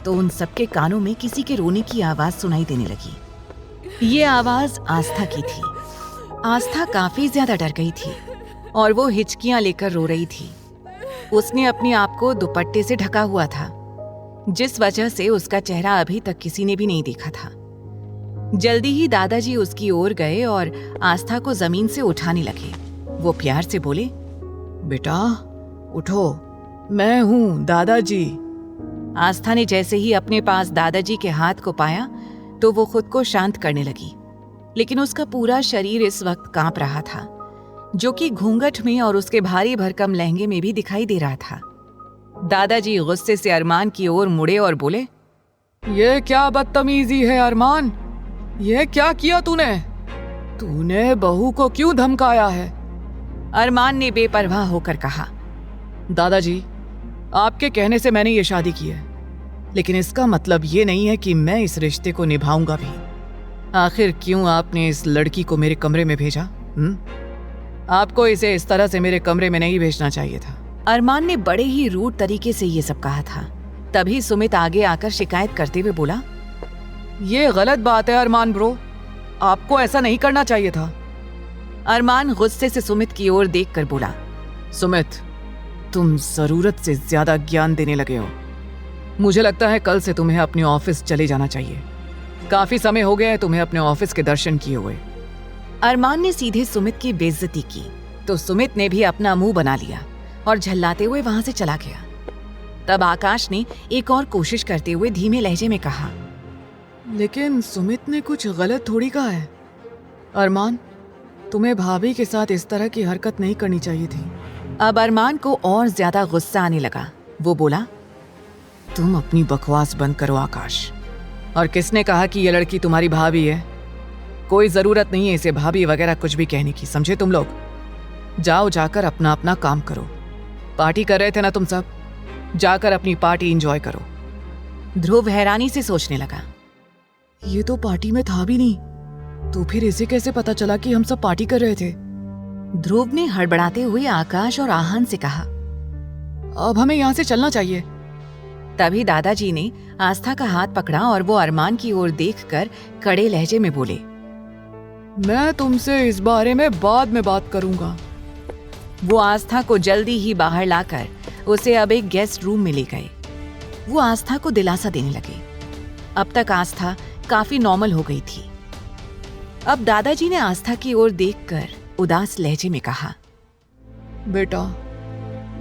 तो उन सबके कानों में किसी के रोने की आवाज सुनाई देने लगी। ये आवाज आस्था की थी। आस्था काफी ज्यादा डर गई थी और वो हिचकियां लेकर रो रही थी। उसने अपने आप को दुपट्टे से ढका हुआ था, जिस वजह से उसका चेहरा अभी तक किसी ने भी नहीं देखा था। जल्दी ही दादाजी उसकी ओर गए और आस्था को जमीन से उठाने लगे। वो प्यार से बोले, बेटा उठो, मैं हूँ दादाजी। आस्था ने जैसे ही अपने पास दादाजी के हाथ को पाया तो वो खुद को शांत करने लगी, लेकिन उसका पूरा शरीर इस वक्त कांप रहा था, जो कि घूंघट में और उसके भारी भरकम लहंगे में भी दिखाई दे रहा था। दादाजी गुस्से से अरमान की ओर मुड़े और बोले, ये क्या बदतमीजी है अरमान? ये क्या किया तूने? तूने बहू को क्यों धमकाया है? अरमान ने बेपरवाह होकर कहा, दादाजी, आपके कहने से मैंने ये शादी की है, लेकिन इसका मतलब ये नहीं है कि मैं इस रिश्ते को निभाऊंगा भी। आखिर क्यों आपने इस लड़की को मेरे कमरे में भेजा? आपको इसे इस तरह से मेरे कमरे में नहीं भेजना चाहिए था। अरमान ने बड़े ही रूड तरीके से ये सब कहा था। तभी सुमित आगे आकर शिकायत करते हुए बोला, ये गलत बात है अरमान ब्रो, आपको ऐसा नहीं करना चाहिए था। अरमान गुस्से से सुमित की ओर देखकर बोला, सुमित, तुम जरूरत से ज्यादा ज्ञान देने लगे हो। मुझे लगता है कल से तुम्हें अपने ऑफिस चले जाना चाहिए। काफी समय हो गया है तुम्हें अपने ऑफिस के दर्शन किए हुए। अरमान ने सीधे सुमित की बेइज्जती की तो सुमित ने भी अपना मुंह बना लिया और झल्लाते हुए वहां से चला गया। तब आकाश ने एक और कोशिश करते हुए धीमे लहजे में कहा, लेकिन सुमित ने कुछ गलत थोड़ी कहा है। अरमान, तुम्हें भाभी के साथ इस तरह की हरकत नहीं करनी चाहिए थी। अब अरमान को और ज्यादा गुस्सा आने लगा। वो बोला, तुम अपनी बकवास बंद करो आकाश। और किसने कहा कि ये लड़की तुम्हारी भाभी है? कोई जरूरत नहीं है इसे भाभी वगैरह कुछ भी कहने की, समझे तुम लोग? जाओ, जाकर अपना अपना काम करो। पार्टी कर रहे थे ना तुम सब, जाकर अपनी पार्टी एंजॉय करो। ध्रुव हैरानी से सोचने लगा, ये तो पार्टी में था भी नहीं, तो फिर इसे कैसे पता चला कि हम सब पार्टी कर रहे थे? ध्रुव ने हड़बड़ाते हुए आकाश और आहान से कहा, अब हमें यहाँ से चलना चाहिए। तभी दादाजी ने आस्था का हाथ पकड़ा और वो अरमान की ओर देखकर कड़े लहजे में बोले, मैं तुमसे इस बारे में बाद में बात करूंगा। वो आस्था को जल्दी ही बाहर लाकर उसे अब एक गेस्ट रूम में ले गए। वो आस्था को दिलासा देने लगे। अब तक आस्था काफी नॉर्मल हो गई थी। अब दादाजी ने आस्था की ओर देखकर उदास लहजे में कहा, बेटा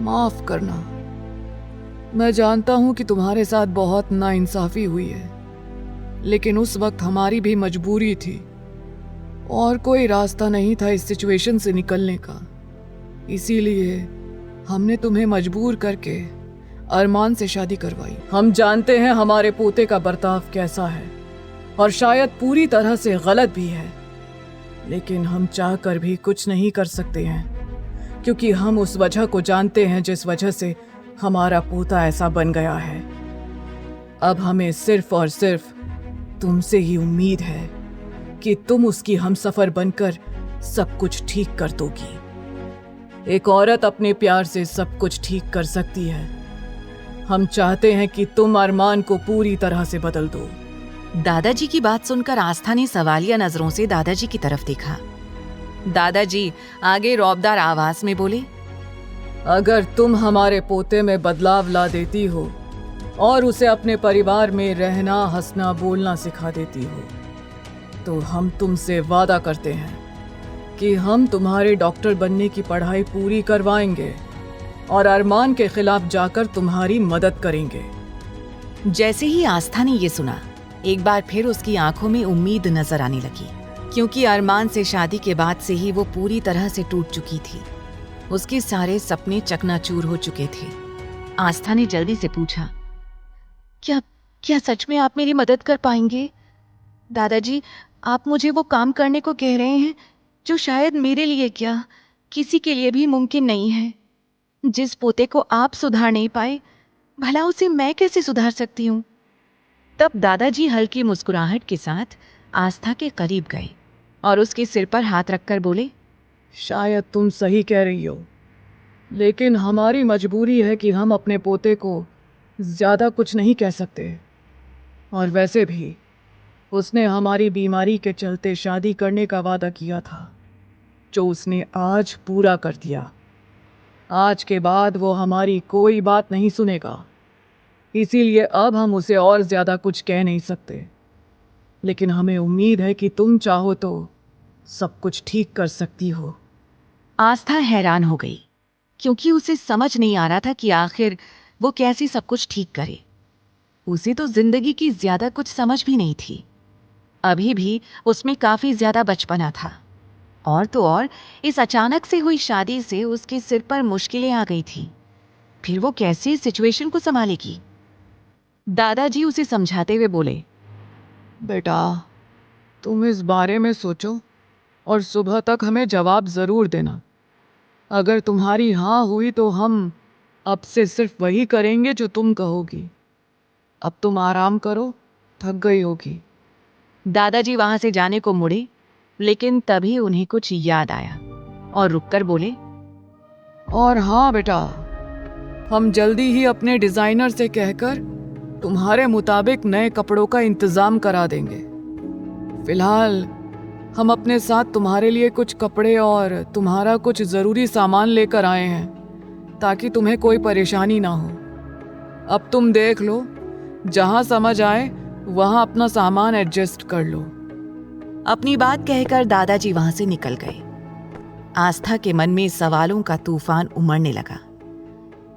माफ करना, मैं जानता हूं कि तुम्हारे साथ बहुत नाइंसाफी हुई है, लेकिन उस वक्त हमारी भी मजबूरी थी और कोई रास्ता नहीं था इस सिचुएशन से निकलने का। इसीलिए हमने तुम्हें मजबूर करके अरमान से शादी करवाई। हम जानते हैं हमारे पोते का बर्ताव कैसा है और शायद पूरी तरह से गलत भी है, लेकिन हम चाहकर भी कुछ नहीं कर सकते हैं, क्योंकि हम उस वजह को जानते हैं जिस वजह से हमारा पोता ऐसा बन गया है। अब हमें सिर्फ और सिर्फ तुमसे ही उम्मीद है कि तुम उसकी हमसफर बनकर सब कुछ ठीक कर दोगी। एक औरत अपने प्यार से सब कुछ ठीक कर सकती है। हम चाहते हैं कि तुम अरमान को पूरी तरह से बदल दो। दादाजी की बात सुनकर आस्था ने सवालिया नजरों से दादाजी की तरफ देखा। दादाजी आगे रौबदार आवाज में बोले, अगर तुम हमारे पोते में बदलाव ला देती हो और उसे अपने परिवार में रहना, हंसना, बोलना सिखा देती हो, तो हम तुमसे वादा करते हैं कि हम तुम्हारे डॉक्टर बनने की पढ़ाई पूरी करवाएंगे और अरमान के खिलाफ जाकर तुम्हारी मदद करेंगे। जैसे ही आस्था ने ये सुना, एक बार फिर उसकी आंखों में उम्मीद नजर आने लगी, क्योंकि अरमान से शादी के बाद से ही वो पूरी तरह से टूट चुकी थी। उसके सारे सपने चकनाचूर हो चुके थे। आस्था ने जल्दी से पूछा, क्या सच में आप मेरी मदद कर पाएंगे? दादाजी, आप मुझे वो काम करने को कह रहे हैं जो शायद मेरे लिए क्या किसी के लिए भी मुमकिन नहीं है। जिस पोते को आप सुधार नहीं पाए, भला उसे मैं कैसे सुधार सकती हूँ? तब दादाजी हल्की मुस्कुराहट के साथ आस्था के करीब गए और उसके सिर पर हाथ रखकर बोले, शायद तुम सही कह रही हो, लेकिन हमारी मजबूरी है कि हम अपने पोते को ज्यादा कुछ नहीं कह सकते। और वैसे भी उसने हमारी बीमारी के चलते शादी करने का वादा किया था, जो उसने आज पूरा कर दिया। आज के बाद वो हमारी कोई बात नहीं सुनेगा, इसीलिए अब हम उसे और ज्यादा कुछ कह नहीं सकते। लेकिन हमें उम्मीद है कि तुम चाहो तो सब कुछ ठीक कर सकती हो। आस्था हैरान हो गई, क्योंकि उसे समझ नहीं आ रहा था कि आखिर वो कैसे सब कुछ ठीक करे। उसे तो जिंदगी की ज्यादा कुछ समझ भी नहीं थी। अभी भी उसमें काफी ज्यादा बचपना था, और तो और इस अचानक से हुई शादी से उसके सिर पर मुश्किलें आ गई थी। फिर वो कैसे इस सिचुएशन को संभालेगी? दादाजी उसे समझाते हुए बोले, बेटा तुम इस बारे में सोचो और सुबह तक हमें जवाब जरूर देना। अगर तुम्हारी हाँ हुई तो हम अब से सिर्फ वही करेंगे जो तुम कहोगी। अब तुम आराम करो, थक गई होगी। दादाजी वहां से जाने को मुड़े, लेकिन तभी उन्हें कुछ याद आया और रुककर बोले, और हाँ बेटा, हम जल्दी ही अपने डिजाइनर से कहकर तुम्हारे मुताबिक नए कपड़ों का इंतजाम करा देंगे। फिलहाल हम अपने साथ तुम्हारे लिए कुछ कपड़े और तुम्हारा कुछ ज़रूरी सामान लेकर आए हैं, ताकि तुम्हें कोई परेशानी ना हो। अब तुम देख लो, जहाँ समझ आए वहाँ अपना सामान एडजस्ट कर लो। अपनी बात कहकर दादाजी वहां से निकल गए। आस्था के मन में सवालों का तूफान उमड़ने लगा।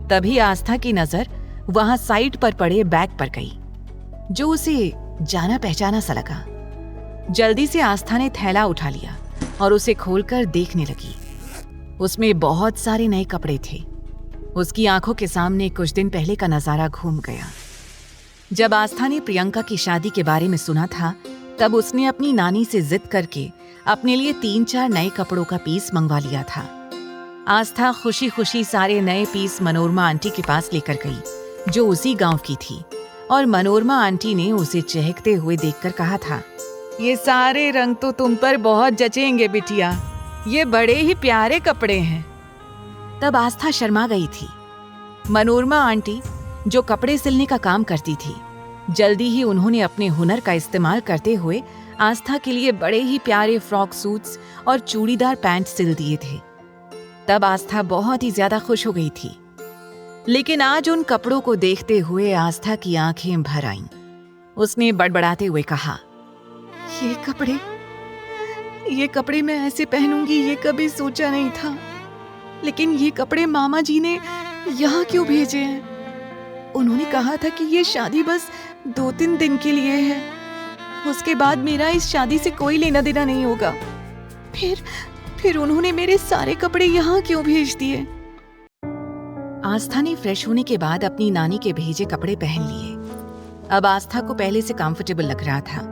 तभी आस्था की नजर वहां साइड पर पड़े बैग पर गई, जो उसे जाना पहचाना सा लगा। जल्दी से आस्था ने थैला उठा लिया और उसे खोलकर देखने लगी। उसमें बहुत सारे नए कपड़े थे। उसकी आंखों के सामने कुछ दिन पहले का नजारा घूम गया। जब आस्था ने प्रियंका की शादी के बारे में सुना था, तब उसने अपनी नानी से जिद करके अपने लिए 3-4 नए कपड़ों का पीस मंगवा लिया था। आस्था खुशी खुशी सारे नए पीस मनोरमा आंटी के पास लेकर गई, जो उसी गांव की थी, और मनोरमा आंटी ने उसे चहकते हुए देखकर कहा था, ये सारे रंग तो तुम पर बहुत जचेंगे बिटिया, ये बड़े ही प्यारे कपड़े हैं। तब आस्था शर्मा गई थी। मनोरमा आंटी, जो कपड़े सिलने का काम करती थी, जल्दी ही उन्होंने अपने हुनर का इस्तेमाल करते हुए आस्था के लिए बड़े ही प्यारे फ्रॉक सूट्स और चूड़ीदार पैंट सिल दिए थे। तब आस्था बहुत ही ज्यादा खुश हो गई थी, लेकिन आज उन कपड़ों को देखते हुए आस्था की आंखें भर आईं। उसने बड़बड़ाते हुए कहा, ये कपड़े मैं ऐसे पहनूंगी ये कभी सोचा नहीं था, लेकिन ये कपड़े मामा जी ने यहाँ क्यों भेजे हैं? उन्होंने कहा था कि ये शादी बस 2-3 दिन के लिए है, उसके बाद मेरा इस शादी से कोई लेना देना नहीं होगा। फिर उन्होंने मेरे सारे कपड़े यहाँ क्यों भेज दिए? आस्था ने फ्रेश होने के बाद अपनी नानी के भेजे कपड़े पहन लिए। अब आस्था को पहले से कंफर्टेबल लग रहा था,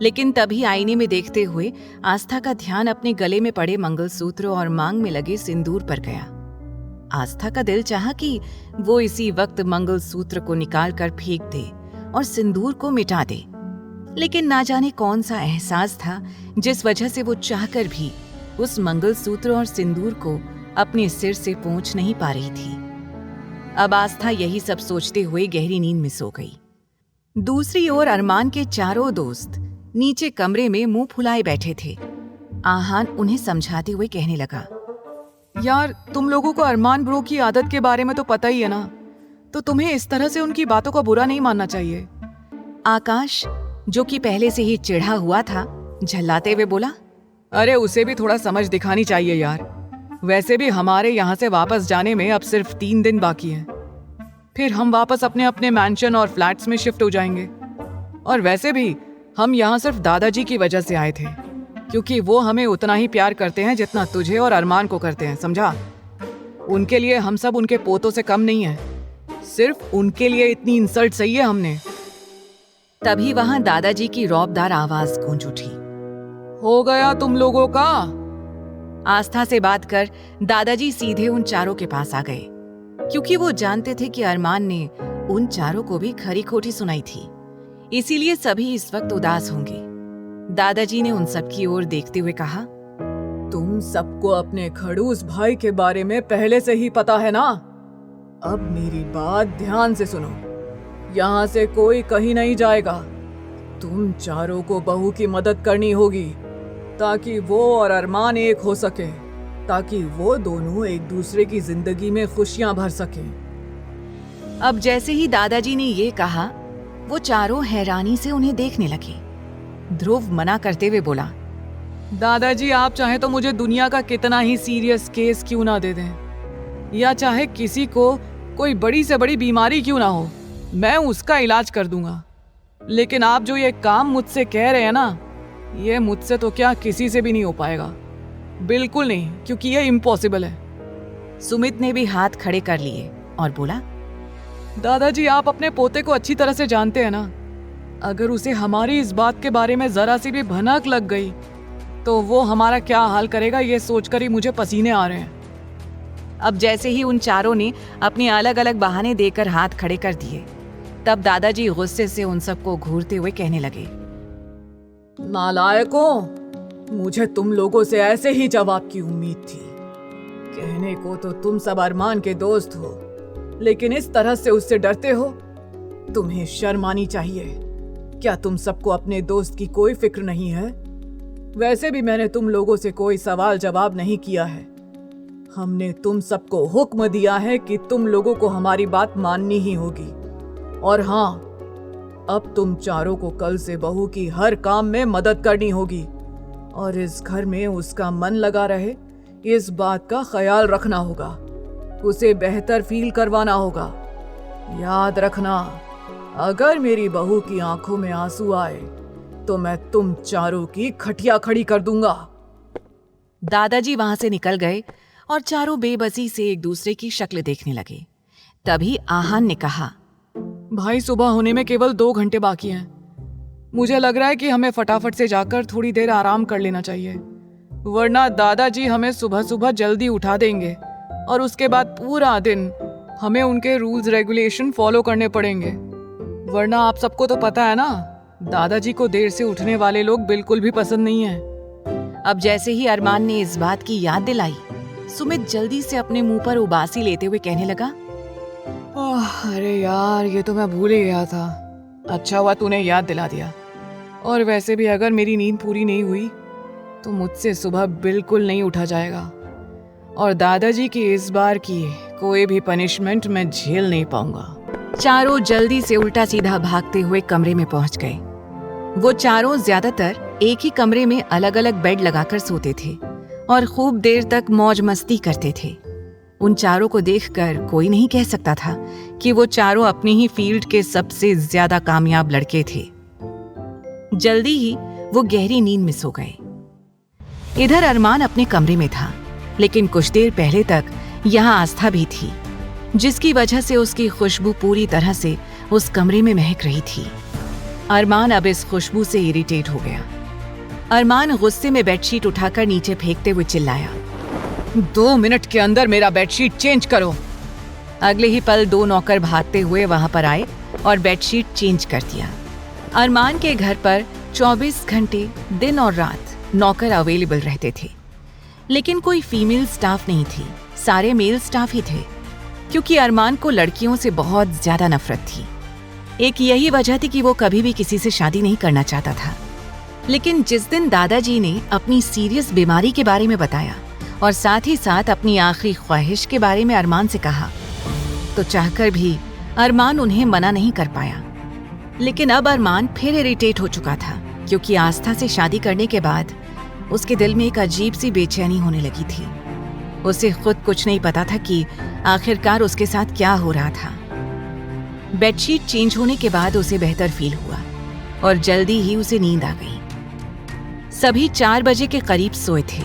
लेकिन तभी आईने में देखते हुए आस्था का ध्यान अपने गले में पड़े मंगलसूत्र और मांग में लगे सिंदूर पर गया। आस्था का दिल चाहा कि वो इसी वक्त मंगलसूत्र को निकाल कर फेंक दे और सिंदूर को मिटा दे, लेकिन ना जाने कौन सा एहसास था जिस वजह से वो चाहकर भी उस मंगलसूत्र और सिंदूर को अपने सिर से पोंछ नहीं पा रही थी। अब आस्था यही सब सोचते हुए गहरी नींद में सो गई। दूसरी ओर अरमान के चारों दोस्त नीचे कमरे में मुंह फुलाए बैठे थे। आहान उन्हें समझाते हुए कहने लगा, यार तुम लोगों को अरमान ब्रो की आदत के बारे में तो पता ही है ना, तो तुम्हें इस तरह से उनकी बातों का बुरा नहीं मानना चाहिए। आकाश, जो कि पहले से ही चिढ़ा हुआ था, झल्लाते हुए बोला, अरे उसे भी थोड़ा समझ दिखानी चाहिए यार। वैसे भी हमारे यहाँ से वापस जाने में अब सिर्फ 3 दिन बाकी हैं। फिर हम वापस अपने अपने मैंशन और फ्लैट्स में शिफ्ट हो जाएंगे। और वैसे भी हम यहाँ सिर्फ दादाजी की वजह से आए थे, क्योंकि वो हमें उतना ही प्यार करते हैं जितना तुझे और अरमान को करते हैं, समझा? उनके लिए हम सब उनके पोतों से कम नहीं है। सिर्फ उनके लिए इतनी इंसल्ट सही है हमने। तभी वहां दादाजी की रौबदार आवाज गूंज उठी, हो गया तुम लोगों का? आस्था से बात कर दादाजी सीधे उन चारों के पास आ गए, क्योंकि वो जानते थे कि अरमान ने उन चारों को भी खरी खोटी सुनाई थी, इसीलिए सभी इस वक्त उदास होंगे। दादाजी ने उन सब की ओर देखते हुए कहा, तुम सबको अपने खड़ूस भाई के बारे में पहले से ही पता है ना। अब मेरी बात ध्यान से सुनो, यहाँ से कोई कहीं नहीं जाएगा। तुम चारों को बहू की मदद करनी होगी ताकि वो और अरमान एक हो सके, ताकि वो दोनों एक दूसरे की जिंदगी में खुशियां भर सकें। अब जैसे ही दादाजी ने ये कहा, वो चारों हैरानी से उन्हें देखने लगे। ध्रुव मना करते हुए बोला, दादाजी आप चाहे तो मुझे दुनिया का कितना ही सीरियस केस क्यों ना दे दें, या चाहे किसी को कोई बड़ी से बड़ी बीमारी क्यों ना हो, मैं उसका इलाज कर दूंगा। लेकिन आप जो ये काम मुझसे कह रहे हैं ना, ये मुझसे तो क्या किसी से भी नहीं हो पाएगा, बिल्कुल नहीं, क्योंकि ये इम्पॉसिबल है। सुमित ने भी हाथ खड़े कर लिए और बोला, दादाजी आप अपने पोते को अच्छी तरह से जानते हैं ना। अगर उसे हमारी इस बात के बारे में जरा सी भी भनक लग गई तो वो हमारा क्या हाल करेगा, ये सोचकर ही मुझे पसीने आ रहे हैं। अब जैसे ही उन चारों ने अपने अलग अलग बहाने देकर हाथ खड़े कर दिए, तब दादाजी गुस्से से उन सबको घूरते हुए कहने लगे, नालायकों, मुझे तुम लोगों से ऐसे ही जवाब की उम्मीद थी। कहने को तो तुम सब अरमान के दोस्त हो, लेकिन इस तरह से उससे डरते हो। तुम्हें शर्म आनी चाहिए। क्या तुम सबको अपने दोस्त की कोई फिक्र नहीं है? वैसे भी मैंने तुम लोगों से कोई सवाल जवाब नहीं किया है। हमने तुम सबको हुक्म दिया है कि तुम लोगों को हमारी बात माननी ही होगी। और हाँ, अब तुम चारों को कल से बहू की हर काम में मदद करनी होगी और इस घर में उसका मन लगा रहे, इस बात का ख्याल रखना होगा। उसे बेहतर फील करवाना होगा। याद रखना, अगर मेरी बहू की आंखों में आंसू आए तो मैं तुम चारों की खटिया खड़ी कर दूंगा। दादाजी वहां से निकल गए और चारों बेबसी से एक दूसरे की शक्ल देखने लगे। तभी आहान ने कहा, भाई सुबह होने में केवल 2 घंटे बाकी हैं। मुझे लग रहा है कि हमें फटाफट से जाकर थोड़ी देर आराम कर लेना चाहिए, वरना दादाजी हमें सुबह सुबह जल्दी उठा देंगे और उसके बाद पूरा दिन हमें उनके रूल्स रेगुलेशन फॉलो करने पड़ेंगे। वरना आप सबको तो पता है ना, दादाजी को देर से उठने वाले लोग बिल्कुल भी पसंद नहीं है। अब जैसे ही अरमान ने इस बात की याद दिलाई, सुमित जल्दी से अपने मुंह पर उबासी लेते हुए कहने लगा, अरे यार, ये तो मैं भूल ही गया था। अच्छा हुआ तूने याद दिला दिया। और वैसे भी अगर मेरी नींद पूरी नहीं हुई तो मुझसे सुबह बिल्कुल नहीं उठा जाएगा। और दादाजी की इस बार की कोई भी पनिशमेंट मैं झेल नहीं पाऊंगा। चारों जल्दी से उल्टा सीधा भागते हुए कमरे में पहुंच गए। वो चारों ज्यादातर एक ही कमरे में अलग अलग बेड लगाकर सोते थे और खूब देर तक मौज मस्ती करते थे। उन चारों को देखकर कोई नहीं कह सकता था कि वो चारों अपनी ही फील्ड के सबसे ज्यादा कामयाब लड़के थे। जल्दी ही वो गहरी नींद में सो गए। इधर अरमान अपने कमरे में था, लेकिन कुछ देर पहले तक यहाँ आस्था भी थी, जिसकी वजह से उसकी खुशबू पूरी तरह से उस कमरे में महक रही थी। अरमान अब इस खुशबू से इरिटेट हो गया। अरमान गुस्से में बेडशीट उठाकर नीचे फेंकते हुए चिल्लाया, 2 मिनट के अंदर मेरा बेडशीट चेंज करो। अगले ही पल 2 नौकर भागते हुए वहां पर आए और बेडशीट चेंज कर दिया। अरमान के घर पर 24 घंटे दिन और रात नौकर अवेलेबल रहते थे, लेकिन कोई फीमेल स्टाफ नहीं थी, सारे मेल स्टाफ ही थे, क्योंकि अरमान को लड़कियों से बहुत ज्यादा नफरत थी। एक यही वजह थी कि वो कभी भी किसी से शादी नहीं करना चाहता था। लेकिन जिस दिन दादाजी ने अपनी सीरियस बीमारी के बारे में बताया और साथ ही साथ अपनी आखिरी ख्वाहिश के बारे में अरमान से कहा, तो चाहकर भी अरमान उन्हें मना नहीं कर पाया। लेकिन अब अरमान फिर इरिटेट हो चुका था, क्योंकि आस्था से शादी करने के बाद उसके दिल में एक अजीब सी बेचैनी होने लगी थी। उसे खुद कुछ नहीं पता था कि आखिरकार उसके साथ क्या हो रहा था। बेडशीट चेंज होने के बाद उसे बेहतर फील हुआ और जल्दी ही उसे नींद आ गई। सभी 4 बजे के करीब सोए थे,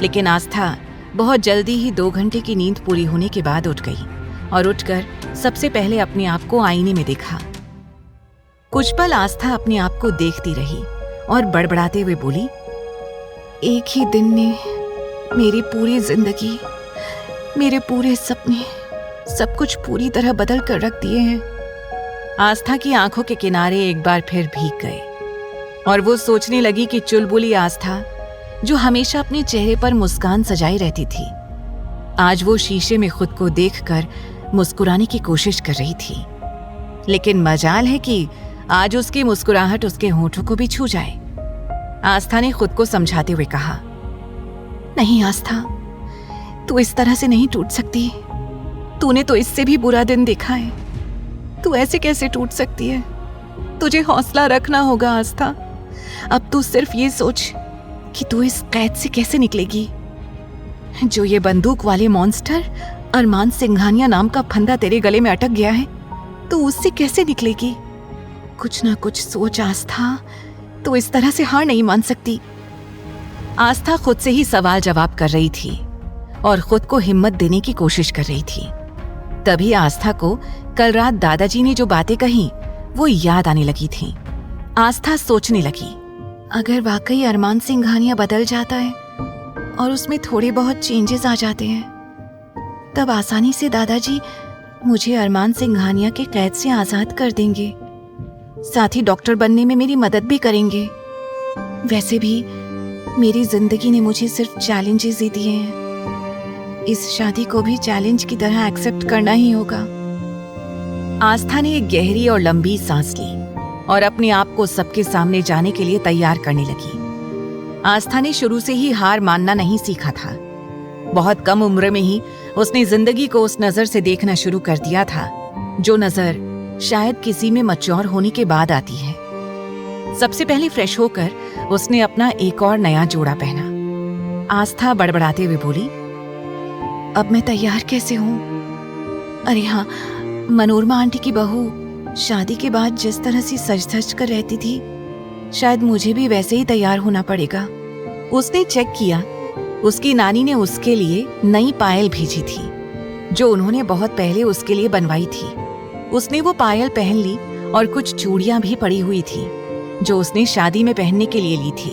लेकिन आस्था बहुत जल्दी ही 2 घंटे की नींद पूरी होने के बाद उठ गई और उठकर सबसे पहले अपने आप को आईने में देखा। कुछ पल आस्था अपने आप को देखती रही और बड़बड़ाते हुए बोली, एक ही दिन ने मेरी पूरी जिंदगी, मेरे पूरे सपने, सब कुछ पूरी तरह बदल कर रख दिए हैं। आस्था की आंखों के किनारे एक बार फिर भीग गए और वो सोचने लगी कि चुलबुली आस्था, जो हमेशा अपने चेहरे पर मुस्कान सजाई रहती थी, आज वो शीशे में खुद को देखकर मुस्कुराने की कोशिश कर रही थी। लेकिन मजाल है कि आज उसकी मुस्कुराहट उसके होठों को भी छू जाए। आस्था ने खुद को समझाते हुए कहा, नहीं आस्था, तू इस तरह से नहीं टूट सकती। तूने तो इससे भी बुरा दिन देखा है, तू ऐसे कैसे टूट सकती है? तुझे हौसला रखना होगा आस्था। अब तू सिर्फ ये सोच कि तू इस कैद से कैसे निकलेगी। जो ये बंदूक वाले मॉन्स्टर अरमान सिंघानिया नाम का फंदा तेरे गले में अटक गया है, तो उससे कैसे निकलेगी? कुछ ना कुछ सोच आस्था, तू इस तरह से हार नहीं मान सकती। आस्था खुद से ही सवाल जवाब कर रही थी और खुद को हिम्मत देने की कोशिश कर रही थी। तभी आस्था को कल रात दादाजी ने जो बातें कही वो याद आने लगी थी। आस्था सोचने लगी, अगर वाकई अरमान सिंघानिया बदल जाता है और उसमें थोड़े बहुत चेंजेस आ जाते हैं, तब आसानी से दादाजी मुझे अरमान सिंघानिया के कैद से आजाद कर देंगे, साथ ही डॉक्टर बनने में मेरी मदद भी करेंगे। वैसे भी मेरी जिंदगी ने मुझे सिर्फ चैलेंजेस ही दिए हैं, इस शादी को भी चैलेंज की तरह एक्सेप्ट करना ही होगा। आस्था ने एक गहरी और लंबी सांस ली और अपने आप को सबके सामने जाने के लिए तैयार करने लगी। आस्था ने शुरू से ही हार मानना नहीं सीखा था। बहुत कम उम्र में ही उसने जिंदगी को उस नजर से देखना शुरू कर दिया था, जो नजर शायद किसी में मैच्योर होने के बाद आती है। सबसे पहले फ्रेश होकर उसने अपना एक और नया जोड़ा पहना। आस्था बड़बड़ाते हुए बोली, अब मैं तैयार कैसे हूँ? अरे हाँ, मनोरमा आंटी की बहू शादी के बाद जिस तरह से सज धज कर रहती थी, शायद मुझे भी वैसे ही तैयार होना पड़ेगा। उसने चेक किया, उसकी नानी ने उसके लिए नई पायल भेजी थी, जो उन्होंने बहुत पहले उसके लिए बनवाई थी। उसने वो पायल पहन ली और कुछ चूड़ियां भी पड़ी हुई थी, जो उसने शादी में पहनने के लिए ली थी।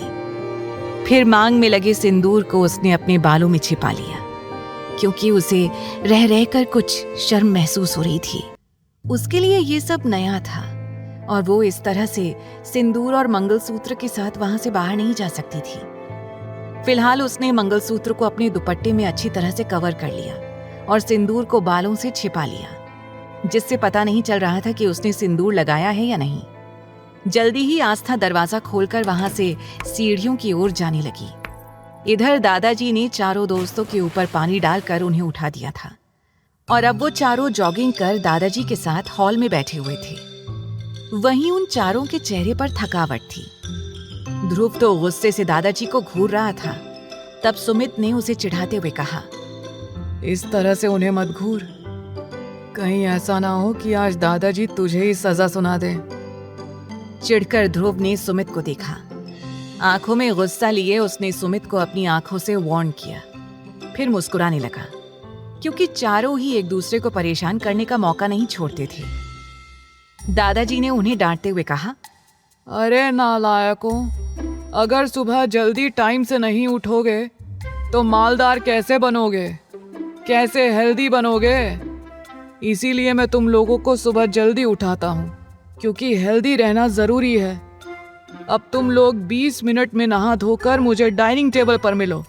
फिर मांग में लगे सिंदूर को उसने अपने बालों में छिपा लिया, क्योंकि उसे रह रहकर कुछ शर्म महसूस हो रही थी। उसके लिए ये सब नया था और वो इस तरह से सिंदूर और मंगलसूत्र के साथ वहां से बाहर नहीं जा सकती थी। फिलहाल उसने मंगलसूत्र को अपने दुपट्टे में अच्छी तरह से कवर कर लिया और सिंदूर को बालों से छिपा लिया, जिससे पता नहीं चल रहा था कि उसने सिंदूर लगाया है या नहीं। जल्दी ही आस्था दरवाजा खोलकर वहां से सीढ़ियों की ओर जाने लगी। इधर दादाजी ने चारों दोस्तों के ऊपर पानी डालकर उन्हें उठा दिया था और अब वो चारों जॉगिंग कर दादाजी के साथ हॉल में बैठे हुए थे। वहीं उन चारों के चेहरे पर थकावट थी। ध्रुव तो गुस्से से दादाजी को घूर रहा था। तब सुमित ने उसे चिढ़ाते हुए कहा, इस तरह से उन्हें मत घूर, कहीं ऐसा ना हो कि आज दादाजी तुझे ही सजा सुना दे। चिढ़कर ध्रुव ने सुमित को देखा। आंखों में गुस्सा लिए उसने सुमित को अपनी आंखों से वार्न किया, फिर मुस्कुराने लगा, क्योंकि चारों ही एक दूसरे को परेशान करने का मौका नहीं छोड़ते थे। दादाजी ने उन्हें डांटते हुए कहा, अरे नालायकों, अगर सुबह जल्दी टाइम से नहीं उठोगे तो मालदार कैसे बनोगे, कैसे हेल्दी बनोगे? इसीलिए मैं तुम लोगों को सुबह जल्दी उठाता हूँ, क्योंकि हेल्दी रहना जरूरी है। अब तुम लोग 20 मिनट में नहा धोकर मुझे डाइनिंग टेबल पर मिलो।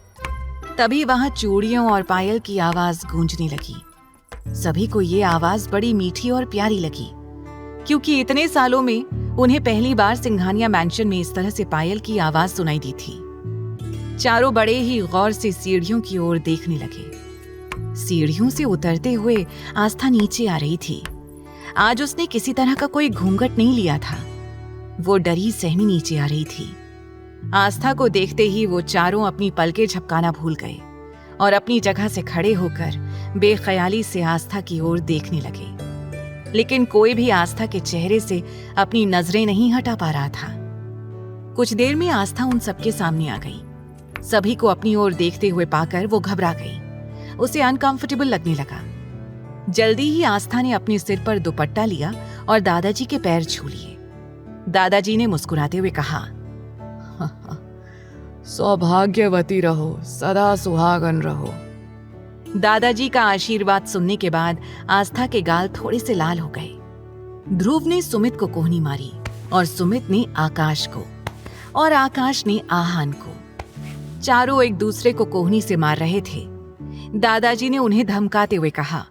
तभी वहां चूड़ियों और पायल की आवाज गूंजने लगी। सभी को ये आवाज बड़ी मीठी और प्यारी लगी, क्योंकि इतने सालों में उन्हें पहली बार सिंघानिया मैंशन में इस तरह से पायल की आवाज सुनाई दी थी। चारों बड़े ही गौर से सीढ़ियों की ओर देखने लगे। सीढ़ियों से उतरते हुए आस्था नीचे आ रही थी। आज उसने किसी तरह का कोई घूंघट नहीं लिया था। वो डरी सहमी नीचे आ रही थी। आस्था को देखते ही वो चारों अपनी पलकें झपकाना भूल गए और अपनी जगह से खड़े होकर बेख्याली से आस्था की ओर देखने लगे। लेकिन कोई भी आस्था के चेहरे से अपनी नजरें नहीं हटा पा रहा था। कुछ देर में आस्था उन सबके सामने आ गई। सभी को अपनी ओर देखते हुए पाकर वो घबरा गई। उसे अनकंफर्टेबल लगने लगा। जल्दी ही आस्था ने अपने सिर पर दुपट्टा लिया और दादाजी के पैर छू लिए। दादाजी ने मुस्कुराते हुए कहा, सौभाग्यवती रहो, सदा सुहागन रहो। दादाजी का आशीर्वाद सुनने के बाद आस्था के गाल थोड़े से लाल हो गए। ध्रुव ने सुमित को कोहनी मारी और सुमित ने आकाश को और आकाश ने आहान को। चारों एक दूसरे को कोहनी से मार रहे थे। दादाजी ने उन्हें धमकाते हुए कहा,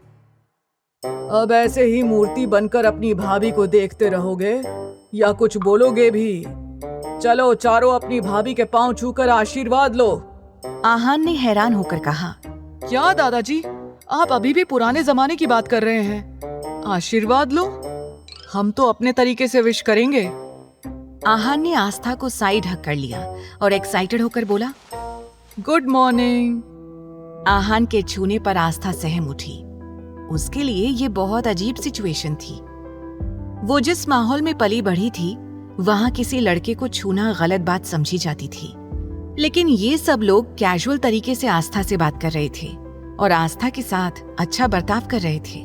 अब ऐसे ही मूर्ति बनकर अपनी भाभी को देखते रहोगे या कुछ बोलोगे भी? चलो चारों अपनी भाभी के पांव छूकर आशीर्वाद लो। आहान ने हैरान होकर कहा, क्या दादाजी, आप अभी भी पुराने जमाने की बात कर रहे हैं? आशीर्वाद लो, हम तो अपने तरीके से विश करेंगे। आहान ने आस्था को साइड हक कर लिया और एक्साइटेड होकर बोला, गुड मॉर्निंग। आहान के छूने पर आस्था सहम उठी। उसके लिए ये बहुत अजीब सिचुएशन थी। वो जिस माहौल में पली बढ़ी थी, वहां किसी लड़के को छूना गलत बात समझी जाती थी। लेकिन ये सब लोग कैजुअल तरीके से आस्था से बात कर रहे थे और आस्था के साथ अच्छा बर्ताव कर रहे थे।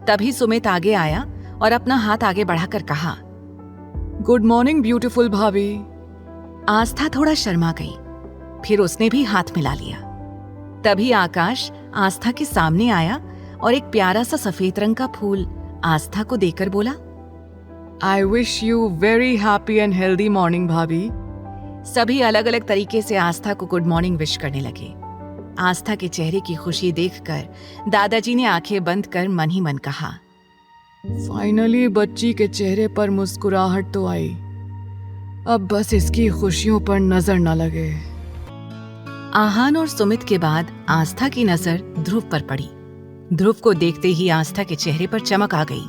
तभी सुमित आगे आया और अपना हाथ आगे बढ़ाकर कहा, गुड मॉर्निंग ब्यूटीफुल भाभी। आस्था थोड़ा शर्मा गई, फिर उसने भी हाथ मिला लिया। तभी आकाश आस्था के सामने आया और एक प्यारा सा सफेद रंग का फूल आस्था को देकर बोला, I wish you very happy and healthy morning भाभी। सभी अलग अलग तरीके से आस्था को गुड मॉर्निंग विश करने लगे। आस्था के चेहरे की खुशी देखकर दादाजी ने आंखें बंद कर मन ही मन कहा, फाइनली बच्ची के चेहरे पर मुस्कुराहट तो आई। अब बस इसकी खुशियों पर नजर न लगे। आहान और सुमित के बाद आस्था की नजर ध्रुव पर पड़ी। ध्रुव को देखते ही आस्था के चेहरे पर चमक आ गई।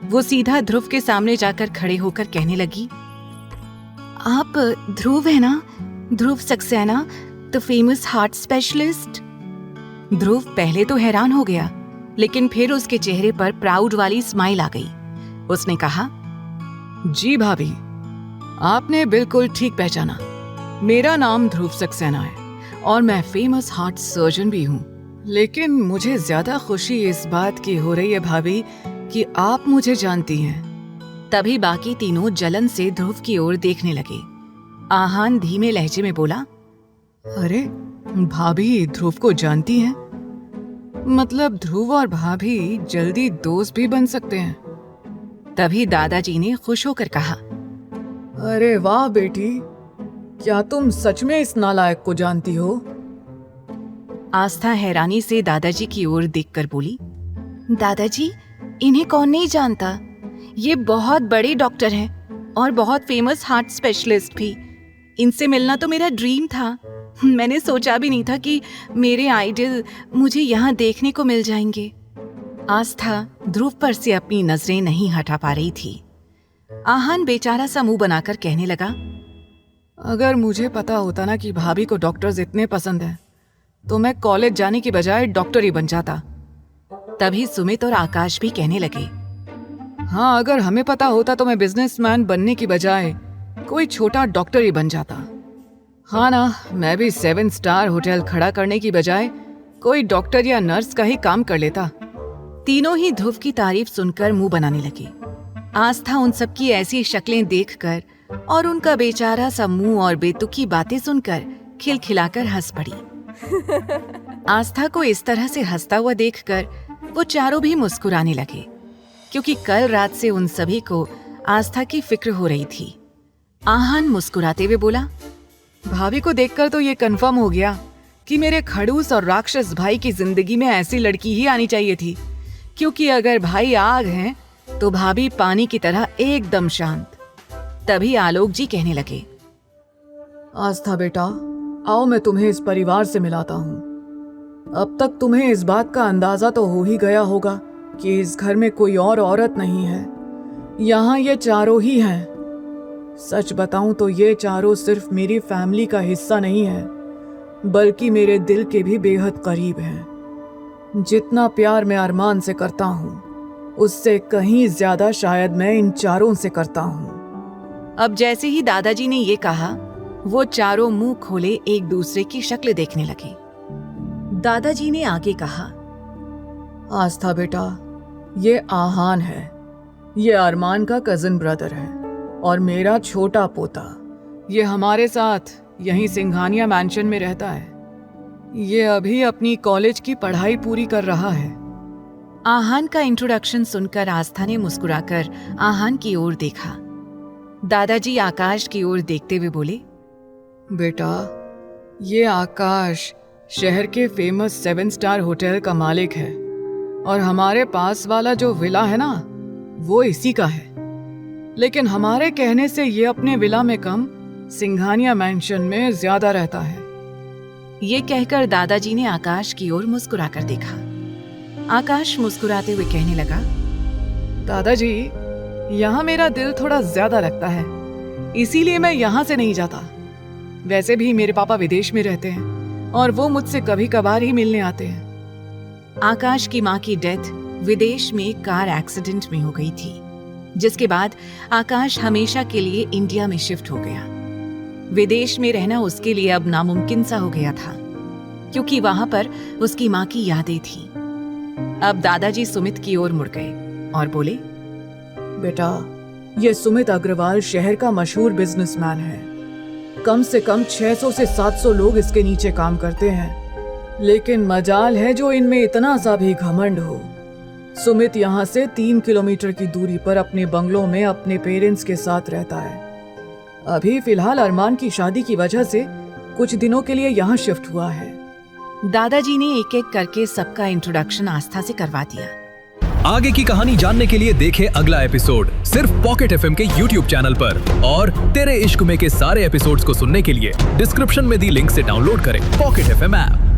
वो सीधा ध्रुव के सामने जाकर खड़े होकर कहने लगी, आप ध्रुव है ना? Dhruv Saxena, the famous heart specialist. Dhruv पहले तो हैरान हो गया, लेकिन फिर उसके चेहरे पर प्राउड वाली स्माइल आ गई। उसने कहा, जी भाभी, आपने बिल्कुल ठीक पहचाना। मेरा नाम ध्रुव सक्सेना है और मैं फेमस हार्ट सर्जन भी हूँ। लेकिन मुझे ज्यादा खुशी इस बात की हो रही है भाभी कि आप मुझे जानती हैं। तभी बाकी तीनों जलन से ध्रुव की ओर देखने लगे। आहान धीमे लहजे में बोला, अरे भाभी ध्रुव को जानती हैं? मतलब ध्रुव और भाभी जल्दी दोस्त भी बन सकते हैं। तभी दादाजी ने खुश होकर कहा, अरे वाह बेटी, क्या तुम सच में इस नालायक को जानती हो? आस्था हैरानी से दादाजी की ओर देखकर बोली, दादाजी, इन्हें कौन नहीं जानता? ये बहुत बड़े डॉक्टर हैं और बहुत फेमस हार्ट स्पेशलिस्ट भी। इनसे मिलना तो मेरा ड्रीम था। मैंने सोचा भी नहीं था कि मेरे आइडल मुझे यहाँ देखने को मिल जाएंगे। आस्था ध्रुव पर से अपनी नजरें नहीं हटा पा रही थी। आहान बेचारा सा मुंह बनाकर कहने लगा, अगर मुझे पता होता ना कि भाभी को डॉक्टर्स इतने पसंद हैं, तो मैं कॉलेज जाने की बजाय डॉक्टर ही बन जाता। तभी सुमित और आकाश भी कहने लगे, हाँ, अगर हमें पता होता तो मैं बिजनेसमैन बनने की बजाय कोई छोटा डॉक्टर ही बन जाता। हाँ ना, मैं भी 7 स्टार होटल खड़ा करने की बजाय कोई डॉक्टर या नर्स का ही काम कर लेता। तीनों ही ध्रुव की तारीफ सुनकर मुंह बनाने लगे। आस्था उन सबकी ऐसी शक्लें देखकर और उनका बेचारा सा मुंह और बेतुकी बातें सुनकर खिलखिलाकर हंस पड़ी। आस्था को इस तरह से हंसता हुआ देखकर वो चारों भी मुस्कुराने लगे, क्योंकि कल रात से उन सभी को आस्था की फिक्र हो रही थी। आहान मुस्कुराते हुए बोला, भाभी को देखकर तो ये कंफर्म हो गया कि मेरे खड़ूस और राक्षस भाई की जिंदगी में ऐसी लड़की ही आनी चाहिए थी, क्योंकि अगर भाई आग हैं तो भाभी पानी की तरह एकदम शांत। तभी आलोक जी कहने लगे, आस्था बेटा, आओ मैं तुम्हें इस परिवार से मिलाता हूँ। अब तक तुम्हें इस बात का अंदाजा तो हो ही गया होगा कि इस घर में कोई और औरत नहीं है, यहाँ ये चारों ही हैं। सच बताऊं तो ये चारों सिर्फ मेरी फैमिली का हिस्सा नहीं है, बल्कि मेरे दिल के भी बेहद करीब हैं। जितना प्यार मैं अरमान से करता हूँ, उससे कहीं ज्यादा शायद मैं इन चारों से करता हूँ। अब जैसे ही दादाजी ने ये कहा, वो चारों मुंह खोले एक दूसरे की शक्ल देखने लगे। दादाजी ने आगे कहा, आस्था बेटा, ये आहान है, ये अरमान का कजिन ब्रदर है और मेरा छोटा पोता। ये हमारे साथ यहीं सिंघानिया मैंशन में रहता है। ये अभी अपनी कॉलेज की पढ़ाई पूरी कर रहा है। आहान का इंट्रोडक्शन सुनकर आस्था ने मुस्कुराकर आहान की ओर देखा। दादाजी आकाश की ओर देखते हुए बोले, बेटा, ये आकाश शहर के फेमस 7 स्टार होटल का मालिक है और हमारे पास वाला जो विला है ना, वो इसी का है। लेकिन हमारे कहने से ये अपने विला में कम सिंघानिया मैंशन में ज्यादा रहता है। ये कहकर दादाजी ने आकाश की ओर मुस्कुराकर देखा। आकाश मुस्कुराते हुए कहने लगा, दादाजी, यहाँ मेरा दिल थोड़ा ज्यादा लगता है, इसीलिए मैं यहाँ से नहीं जाता। वैसे भी मेरे पापा विदेश में रहते हैं और वो मुझसे कभी कभार ही मिलने आते हैं। आकाश की माँ की डेथ विदेश में कार एक्सीडेंट में हो गई थी, जिसके बाद आकाश हमेशा के लिए इंडिया में शिफ्ट हो गया। विदेश में रहना उसके लिए अब नामुमकिन सा हो गया था, क्योंकि वहां पर उसकी माँ की यादें थी। अब दादाजी सुमित की ओर मुड़ गए और बोले, बेटा, ये सुमित अग्रवाल शहर का मशहूर बिजनेसमैन है। कम से कम 600 से 700 लोग इसके नीचे काम करते हैं, लेकिन मजाल है जो इनमें इतना सा भी घमंड हो। सुमित यहाँ से 3 किलोमीटर की दूरी पर अपने बंगलों में अपने पेरेंट्स के साथ रहता है। अभी फिलहाल अरमान की शादी की वजह से कुछ दिनों के लिए यहाँ शिफ्ट हुआ है। दादाजी ने एक एक करके सबका इंट्रोडक्शन आस्था से करवा दिया। आगे की कहानी जानने के लिए देखें अगला एपिसोड सिर्फ पॉकेट एफएम के YouTube चैनल पर, और तेरे इश्क में के सारे एपिसोड्स को सुनने के लिए डिस्क्रिप्शन में दी लिंक से डाउनलोड करें पॉकेट एफएम ऐप।